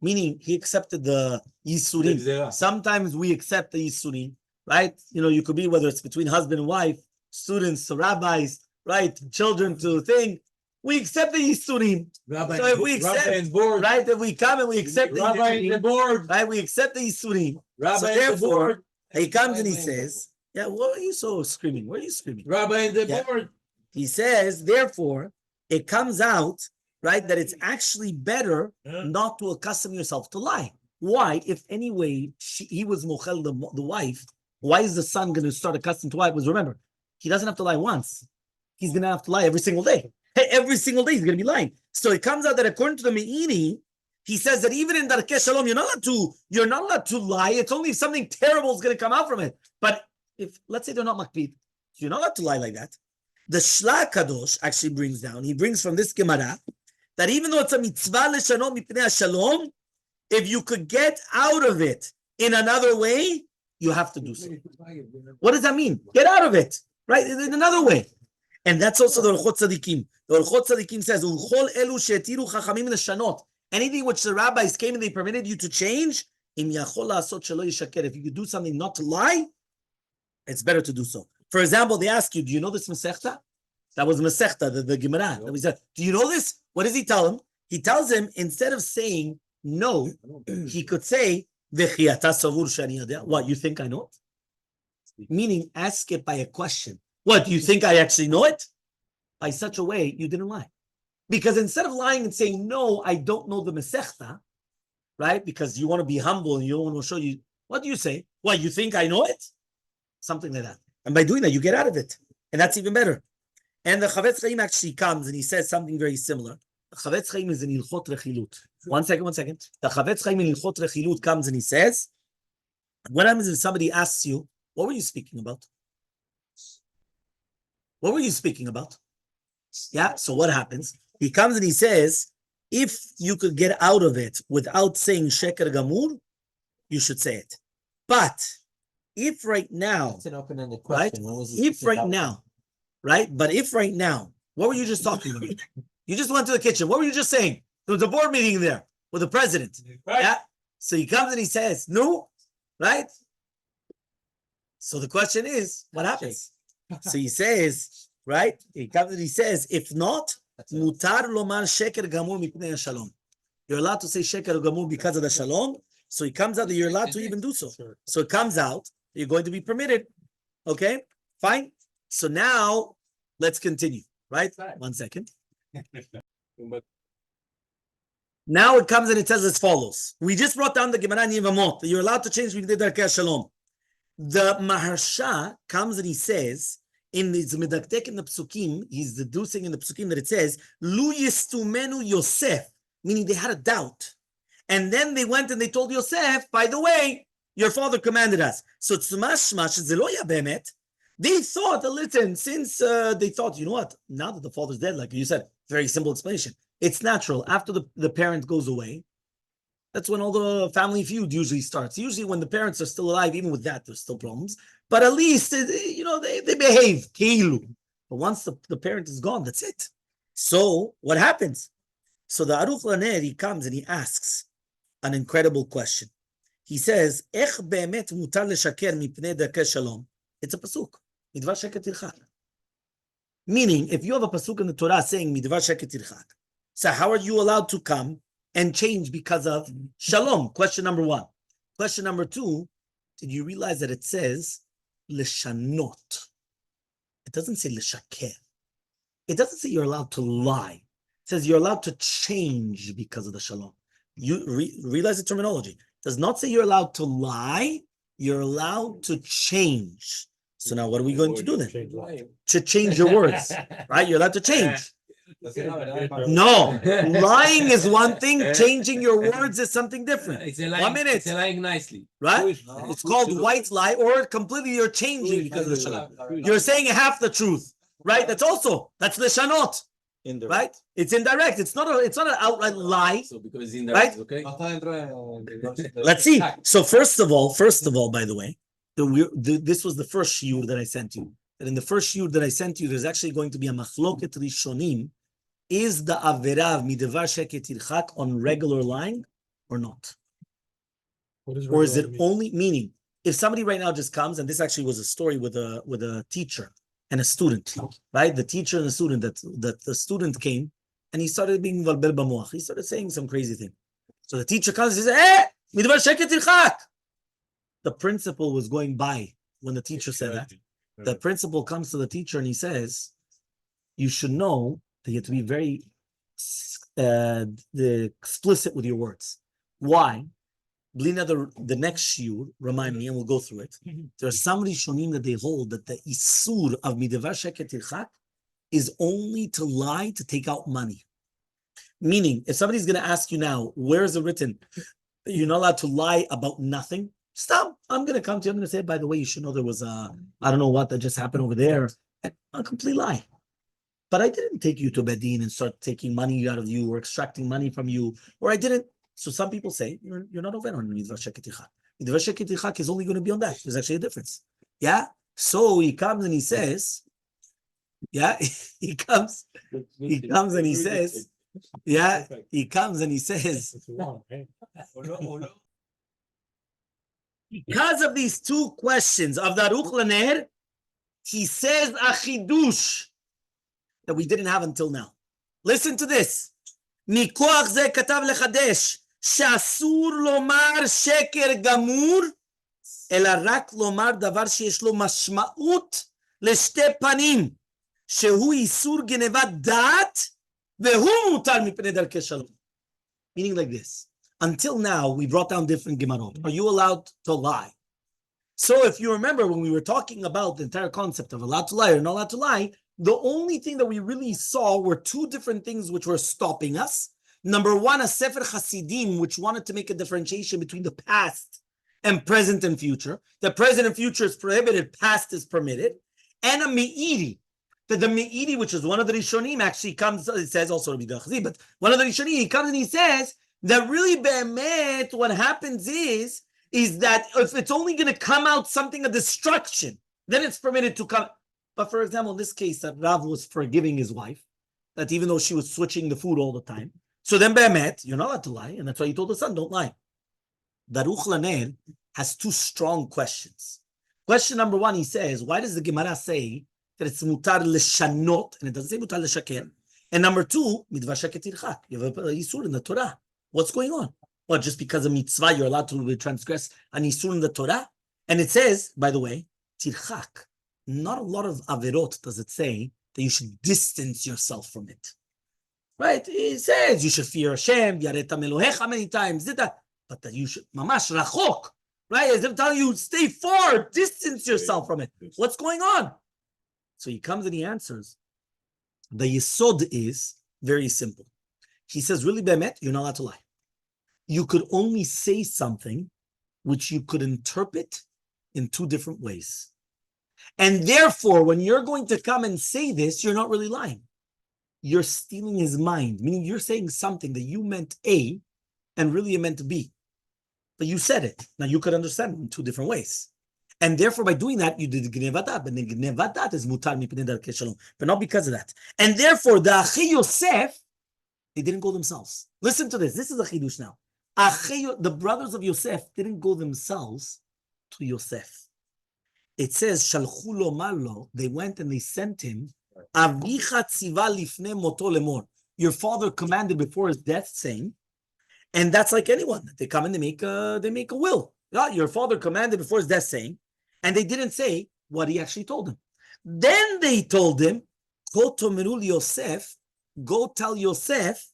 Meaning, he accepted the yisurim. Sometimes we accept the yisurim, right? You could be, whether it's between husband and wife, students to rabbis, right? Children to thing. We accept the yisurim. So if we accept, right? If we come and we accept the yisurim, right? We accept the yisurim. So therefore, he comes and he says, yeah, what are you so screaming? What are you screaming? Rabbi in the board. He says, therefore, it comes out, right, that it's actually better not to accustom yourself to lie. Why? If anyway he was mochel the wife, why is the son going to start accustomed to lie? Because remember, he doesn't have to lie once. He's going to have to lie every single day. Every single day he's going to be lying. So it comes out that according to the Me'ini, he says that even in Darkei Shalom, you're not allowed to lie. It's only if something terrible is going to come out from it. But if, let's say they're not makpid, you're not allowed to lie like that. The Shla Kadosh actually brings from this Gemara that even though it's a mitzvah leshanot mipnei shalom, if you could get out of it in another way, you have to do so. What does that mean? Get out of it, right? In another way. And that's also the Orchot Tzadikim. The Orchot Tzadikim says, Ulchol elu she'etiru chachamim leshanot. Anything which the rabbis came and they permitted you to change, im yachol la'asot shelo yishaker. If you could do something not to lie, It's better to do so. For example, they ask you, do you know this Masechta? That was Masechta, the Gemara. That we said, do you know this? What does he tell him? He tells him, instead of saying no, he could say, what, you think I know it? Meaning, ask it by a question. What, do you think I actually know it? By such a way, you didn't lie. Because instead of lying and saying, no, I don't know the Masechta, right? Because you want to be humble and you don't want to show you, what do you say? What, you think I know it? Something like that. And by doing that, you get out of it. And that's even better. And the Chavetz Chaim actually comes and he says something very similar. The Chavetz Chaim is in Ilchot Rechilut. One second. The Chavetz Chaim in Ilchot Rechilut comes and he says, what happens if somebody asks you, what were you speaking about? What were you speaking about? Yeah, so what happens? He comes and he says, if you could get out of it without saying Sheker Gamur, you should say it. But if right now, It's an open-ended right? question. When was If right now, right? But if right now, what were you just talking about? You just went to the kitchen. What were you just saying? There was a board meeting there with the president. Right. Yeah. So he comes and he says, no, right? So the question is, what happens? So he says, right? He comes and he says, if not, mutar lomar sheker gamur mipnei shalom. You're allowed to say sheker gamur because of the shalom. So it comes out that you're allowed to even do so. So it comes out, you're going to be permitted. Okay, fine. So now let's continue, right? 1 second. Now it comes and it says as follows. We just brought down the Gemara in Yevamot that you're allowed to change between Darkei Shalom. The Maharsha comes and he says, in the Medaktek in the Psukim, he's deducing in the Psukim that it says, Lu yistumenu Yosef, meaning they had a doubt. And then they went and they told Yosef, by the way, your father commanded us. So Tzumashmash Zeloya Bemet, they thought that, listen, since they thought, you know what, now that the father's dead, like you said, very simple explanation. It's natural. After the parent goes away, that's when all the family feud usually starts. Usually when the parents are still alive, even with that, there's still problems. But at least, you know, they behave. But once the parent is gone, that's it. So what happens? So the Aruch LaNer, he comes and he asks an incredible question. He says, Ech be'emet mutar leshaker mipnei darkei shalom. It's a pasuk. Midvar sheket tirchak. Meaning, if you have a pasuk in the Torah saying midvar sheket tirchak, so how are you allowed to come and change because of shalom? Question number 1. Question number 2, did you realize that it says leshanot? It doesn't say leshaker. It doesn't say you're allowed to lie. It says you're allowed to change because of the shalom. You realize the terminology. It does not say you're allowed to lie. You're allowed to change. So now what are we going to do then? To change your words, right? You're allowed to change. No, lying is one thing. Changing your words is something different. 1 minute. It's lying nicely. Right? It's called white lie, or completely you're changing because of the shalom. You're saying half the truth, right? That's leshanot. Right? It's indirect. It's not an outright lie. So because it's indirect, right? Okay. Let's see. So first of all, by the way, this was the first shiur that I sent you. And in the first shiur that I sent you, there's actually going to be a machloket rishonim. Is the avera of midevar sheket tirchak on regular lying or not? Or is it only meaning? If somebody right now just comes, and this actually was a story with a teacher and a student, right? The teacher and the student, that the student came and he started being valbel b'moach. He started saying some crazy thing. So the teacher comes and says, midvar sheket tirchak. The principal was going by when the teacher said that. The principal comes to the teacher and he says, you should know that you have to be very explicit with your words. Why? Blina, the next shiur, remind me, and we'll go through it. There are some rishonim that they hold that the isur of midevar sheket tirchak is only to lie to take out money. Meaning, if somebody's going to ask you now, where is it written that you're not allowed to lie about nothing? Stop. I'm going to come to you. I'm going to say, by the way, you should know there was I don't know what that just happened over there. A complete lie. But I didn't take you to Bedin and start taking money out of you or extracting money from you. Or I didn't. So some people say, you're not over on Midvar Sheket Tirchak. Midvar Sheket Tirchak is only going to be on that. There's actually a difference. Yeah? So he comes and he says, yeah, he comes and he says, yeah, he comes and he says, Because of these two questions of the Aruch LaNer, he says a chidush that we didn't have until now. Listen to this. מכוח זה כתב לחדש שאסור לומר שקר גמור, אלא רק לומר דבר שיש לו משמעות לשתי פנים, שהוא איסור גנבת דעת, והוא מותר מפני דרכי שלום. Meaning like this. Until now, we brought down different Gemarot. Are you allowed to lie? So if you remember, when we were talking about the entire concept of allowed to lie or not allowed to lie, the only thing that we really saw were two different things which were stopping us. Number one, a Sefer Hasidim, which wanted to make a differentiation between the past and present and future. The present and future is prohibited, past is permitted. And a Me'iri, that the Me'iri, which is one of the Rishonim, actually comes, it says also Rabbi Chazir, but one of the Rishonim, he comes and he says that really, be'emet, what happens is that if it's only going to come out something of destruction, then it's permitted to come. But for example, in this case, that Rav was forgiving his wife, that even though she was switching the food all the time. So then, be'emet, you're not allowed to lie, and that's why he told the son, don't lie. Aruch LaNer has two strong questions. Question number one, he says, why does the Gemara say that it's mutar leshanot, and it doesn't say mutar leshaker? And number two, mitzvah shaket tirchak. You have a yisur in the Torah. What's going on? Well, just because of mitzvah, you're allowed to transgress an isur in the Torah? And it says, by the way, tirchak. Not a lot of averot does it say that you should distance yourself from it. Right? It says you should fear Hashem, yareta melohecha many times, but that you should, mamash rachok, right? As if telling you, stay far, distance yourself from it. What's going on? So he comes and he answers. The yesod is very simple. He says, really, be'emet, you're not allowed to lie. You could only say something which you could interpret in two different ways. And therefore, when you're going to come and say this, you're not really lying. You're stealing his mind, meaning you're saying something that you meant A and really you meant B. But you said it. Now you could understand it in two different ways. And therefore, by doing that, you did gnevadat. But the gnevadat is mutar mipnei darkei shalom. But not because of that. And therefore, the Achi Yosef, they didn't go themselves. Listen to this. This is a chidush now. The brothers of Yosef didn't go themselves to Yosef. It says, Shalchu lomar lo, they went and they sent him, Avicha tziva lifnei moto lemor. Your father commanded before his death, saying, and that's like anyone. They come and they make a will. Yeah, your father commanded before his death, saying, and they didn't say what he actually told him. Then they told him, Ko tomeru Yosef, go tell Yosef,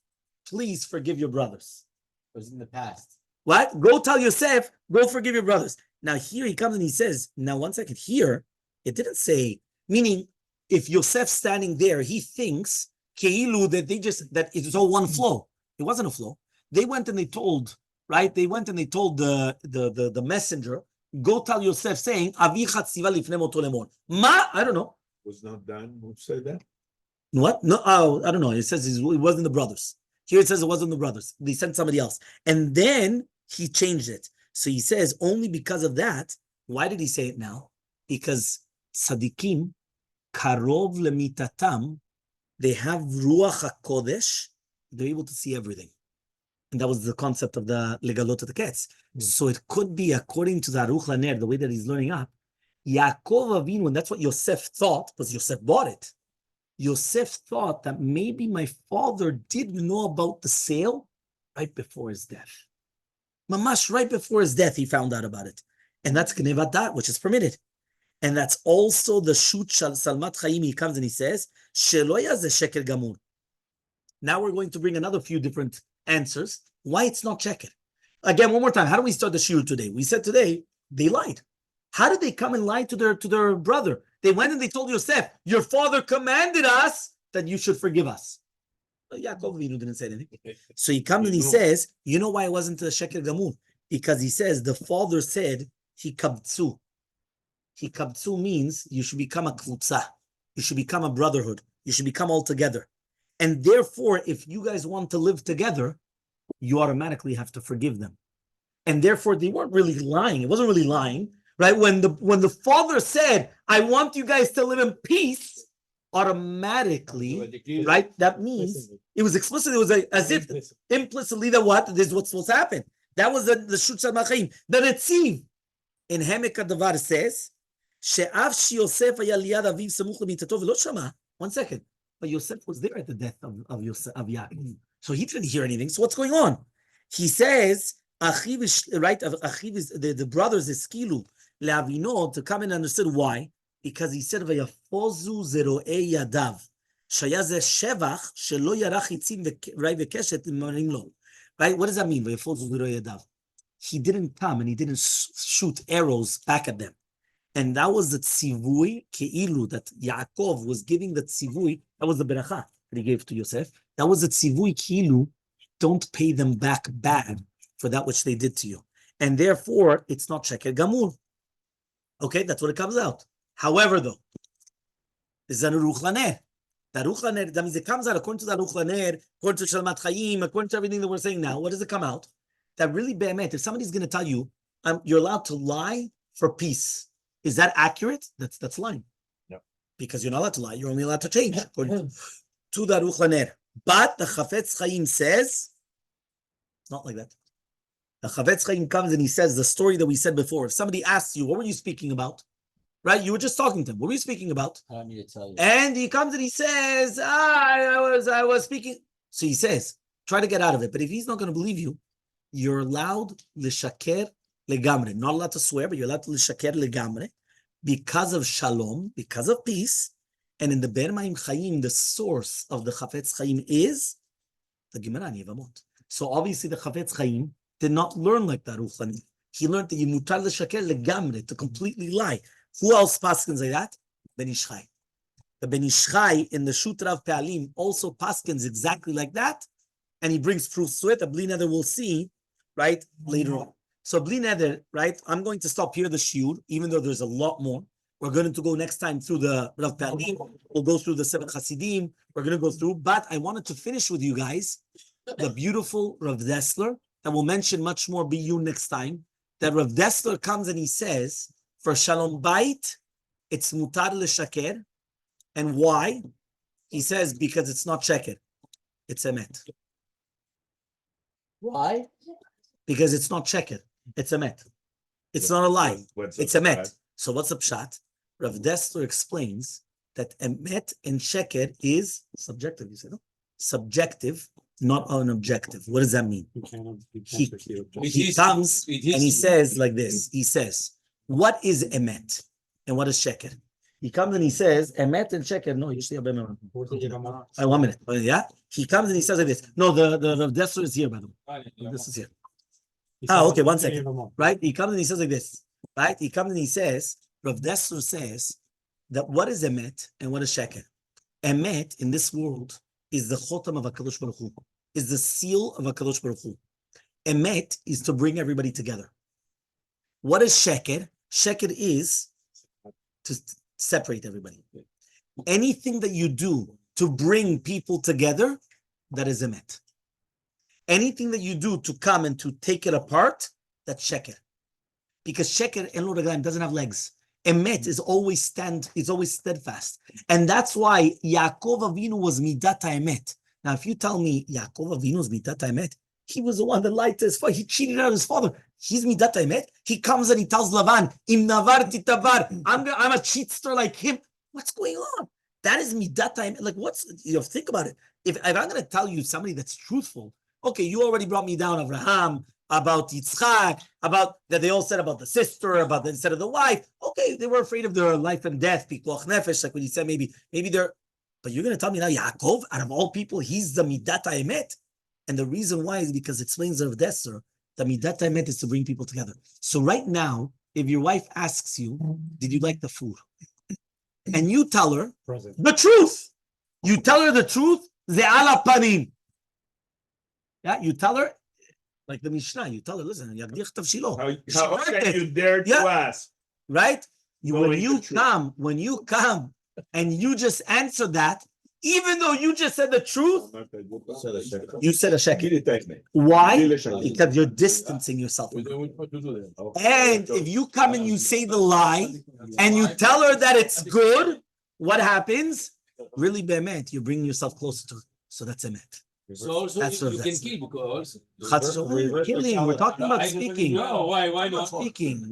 please forgive your brothers. It was in the past. What? Go tell Yosef, go forgive your brothers. Now here he comes and he says, now 1 second, here, it didn't say, meaning if Yosef's standing there, he thinks, Keilu, that it's all one flow. It wasn't a flow. They went and they told, right? They went and they told the messenger, go tell Yosef saying, Avicha tziva lifnei moto lemor. Ma? I don't know. Was not done. Who said that? What? No, I don't know. It says it wasn't the brothers. Here it says it wasn't the brothers. They sent somebody else. And then he changed it. So he says only because of that. Why did he say it now? Because tzadikim, karov lemitatam, they have ruach hakodesh. They're able to see everything. And that was the concept of the legalot of the cats. So it could be, according to the Aruch LaNer, the way that he's learning up, Yaakov Avinu, and that's what Yosef thought, because Yosef bought it. Yosef thought that maybe my father did know about the sale right before his death. Mamash, right before his death, he found out about it. And that's Gnevat Dat, which is permitted. And that's also the Shut Salmat Chaim. He comes and he says, Shelo yazeh sheker gamur. Now we're going to bring another few different answers. Why it's not sheker? Again, one more time. How do we start the shiur today? We said today, they lied. How did they come and lie to their brother? They went and they told Yosef, your father commanded us that you should forgive us. Yaakov Avinu didn't say anything. So he comes and he says, you know why it wasn't a sheker gamur? Because he says the father said, hikabtzu. Hikabtzu means you should become a kvutza. You should become a brotherhood. You should become all together. And therefore, if you guys want to live together, you automatically have to forgive them. And therefore, they weren't really lying. It wasn't really lying, right? When the father said, I want you guys to live in peace, automatically, right? That means it was explicit. It was as if implicitly that what? This is what's supposed to happen. That was the Shut Salmat Chaim. The Netziv. in Hemek HaDavar says, she'af she'Yosef haya liyad aviv samuch lemitato v'lo shama. 1 second. But Yosef was there at the death of Yaakov. So he didn't hear anything. So what's going on? He says, Achiv is, right, Achiv is, the brothers is skilu le'avino, to come and understand why. Because he said, Vayafozu zero'ei yadav. Shaya ze shevach shelo yarach itzim v'keshet imarim lo. Right? What does that mean? Vayafozu zero'ei yadav. He didn't come and he didn't shoot arrows back at them. And that was the tzivui keilu that Yaakov was giving the tzivui. That was the beracha that he gave to Yosef. That was the tzivui keilu. Don't pay them back bad for that which they did to you. And therefore, it's not sheker gamur. Okay, that's what it comes out. However, though, it's an ruch laner. The ruch laner, that means it comes out according to the ruch laner, according to Shalmat Chaim, according to everything that we're saying now. What does it come out? That really be'emet, if somebody's going to tell you, you're allowed to lie for peace. Is that accurate? That's lying. No. Because you're not allowed to lie. You're only allowed to change according to the Aruch LaNer. But the Chafetz Chaim says, it's not like that. The Chafetz Chaim comes and he says the story that we said before. If somebody asks you, what were you speaking about? Right? You were just talking to him. What were you speaking about? I don't need to tell you. And he comes and he says, I was speaking. So he says, try to get out of it. But if he's not going to believe you, you're allowed l'shaker legamre. Not allowed to swear, but you're allowed to l'shaker legamre because of shalom, because of peace. And in the Ber Maim Chaim, the source of the Chafetz Chaim is the Gemara in Yevamot. So obviously the Chafetz Chaim did not learn like that. He learned that you mutar l'shaker legamre, to completely lie. Who else paskins like that? Ben Ish Chai. The Ben Ish Chai in the Shut Rav Pe'alim also paskins exactly like that, and he brings proofs to it. A Bli Neder will see, right, later on. So Bli Neder, right, I'm going to stop here the shiur, even though there's a lot more. We're going to go next time through the Rav Pe'alim. We'll go through the Seven Chasidim. We're going to go through, but I wanted to finish with you guys the beautiful Rav Dessler, that we'll mention much more BU next time, that Rav Dessler comes and he says, for Shalom Bayit, it's mutar l'shaker. And why? He says, because it's not sheker, it's emet. Why? Because it's not sheker, it's emet. It's not a lie, it's emet. So what's the pshat? Rav Dessler explains that emet and sheker is subjective. You say no? Subjective, not an objective. What does that mean? He comes and he says like this. He says, what is emet and what is sheker? He comes and he says, emet and sheker. No, you say 1 minute. Yeah? He comes and he says like this. No, the Rav Dessler is here, by the way. This is here. Okay, 1 second. Right? He comes and he says like this. Right? He comes and he says, Rav Dessler says that what is emet and what is sheker? Emet in this world is the chotam of HaKadosh Baruch Hu, is the seal of HaKadosh Baruch Hu. Emet is to bring everybody together. What is sheker? Sheker is to separate everybody. Anything that you do to bring people together, that is emet. Anything that you do to come and to take it apart, that's sheker. Because sheker en lo reglaim doesn't have legs. Emet is always steadfast. And that's why Yaakov Avinu was midat emet. Now, if you tell me Yaakov Avinu was midat emet, he was the one that lied to his father. He cheated on his father. He's midat emet. He comes and he tells Lavan, Im navar titavar. I'm a cheatster like him. What's going on? That is midat emet. Like, think about it. If I'm going to tell you somebody that's truthful, okay, you already brought me down Abraham, about Yitzchak, about that they all said about the sister, about the instead of the wife. Okay, they were afraid of their life and death, pikuach nefesh, like when you said maybe they're, but you're going to tell me now, Yaakov, out of all people, he's the midat emet. And the reason why is because it explains Rav Dessler, the midat emet is to bring people together. So right now, if your wife asks you, did you like the food? And you tell her the truth. You tell her the truth, ze ala panim. Yeah, you tell her, like the Mishnah, you tell her, listen, yagdich tavshilo. How can you dare to ask? Right? When you come and you just answer that, even though you just said the truth, you said a sheker. Why? Because you're distancing yourself. And if you come and you say the lie and you tell her that it's good, what happens? Really, be'emet, you're bringing yourself closer to her. So that's emet. So that's you can kill because killing. We're talking about speaking. No, why not? Speaking.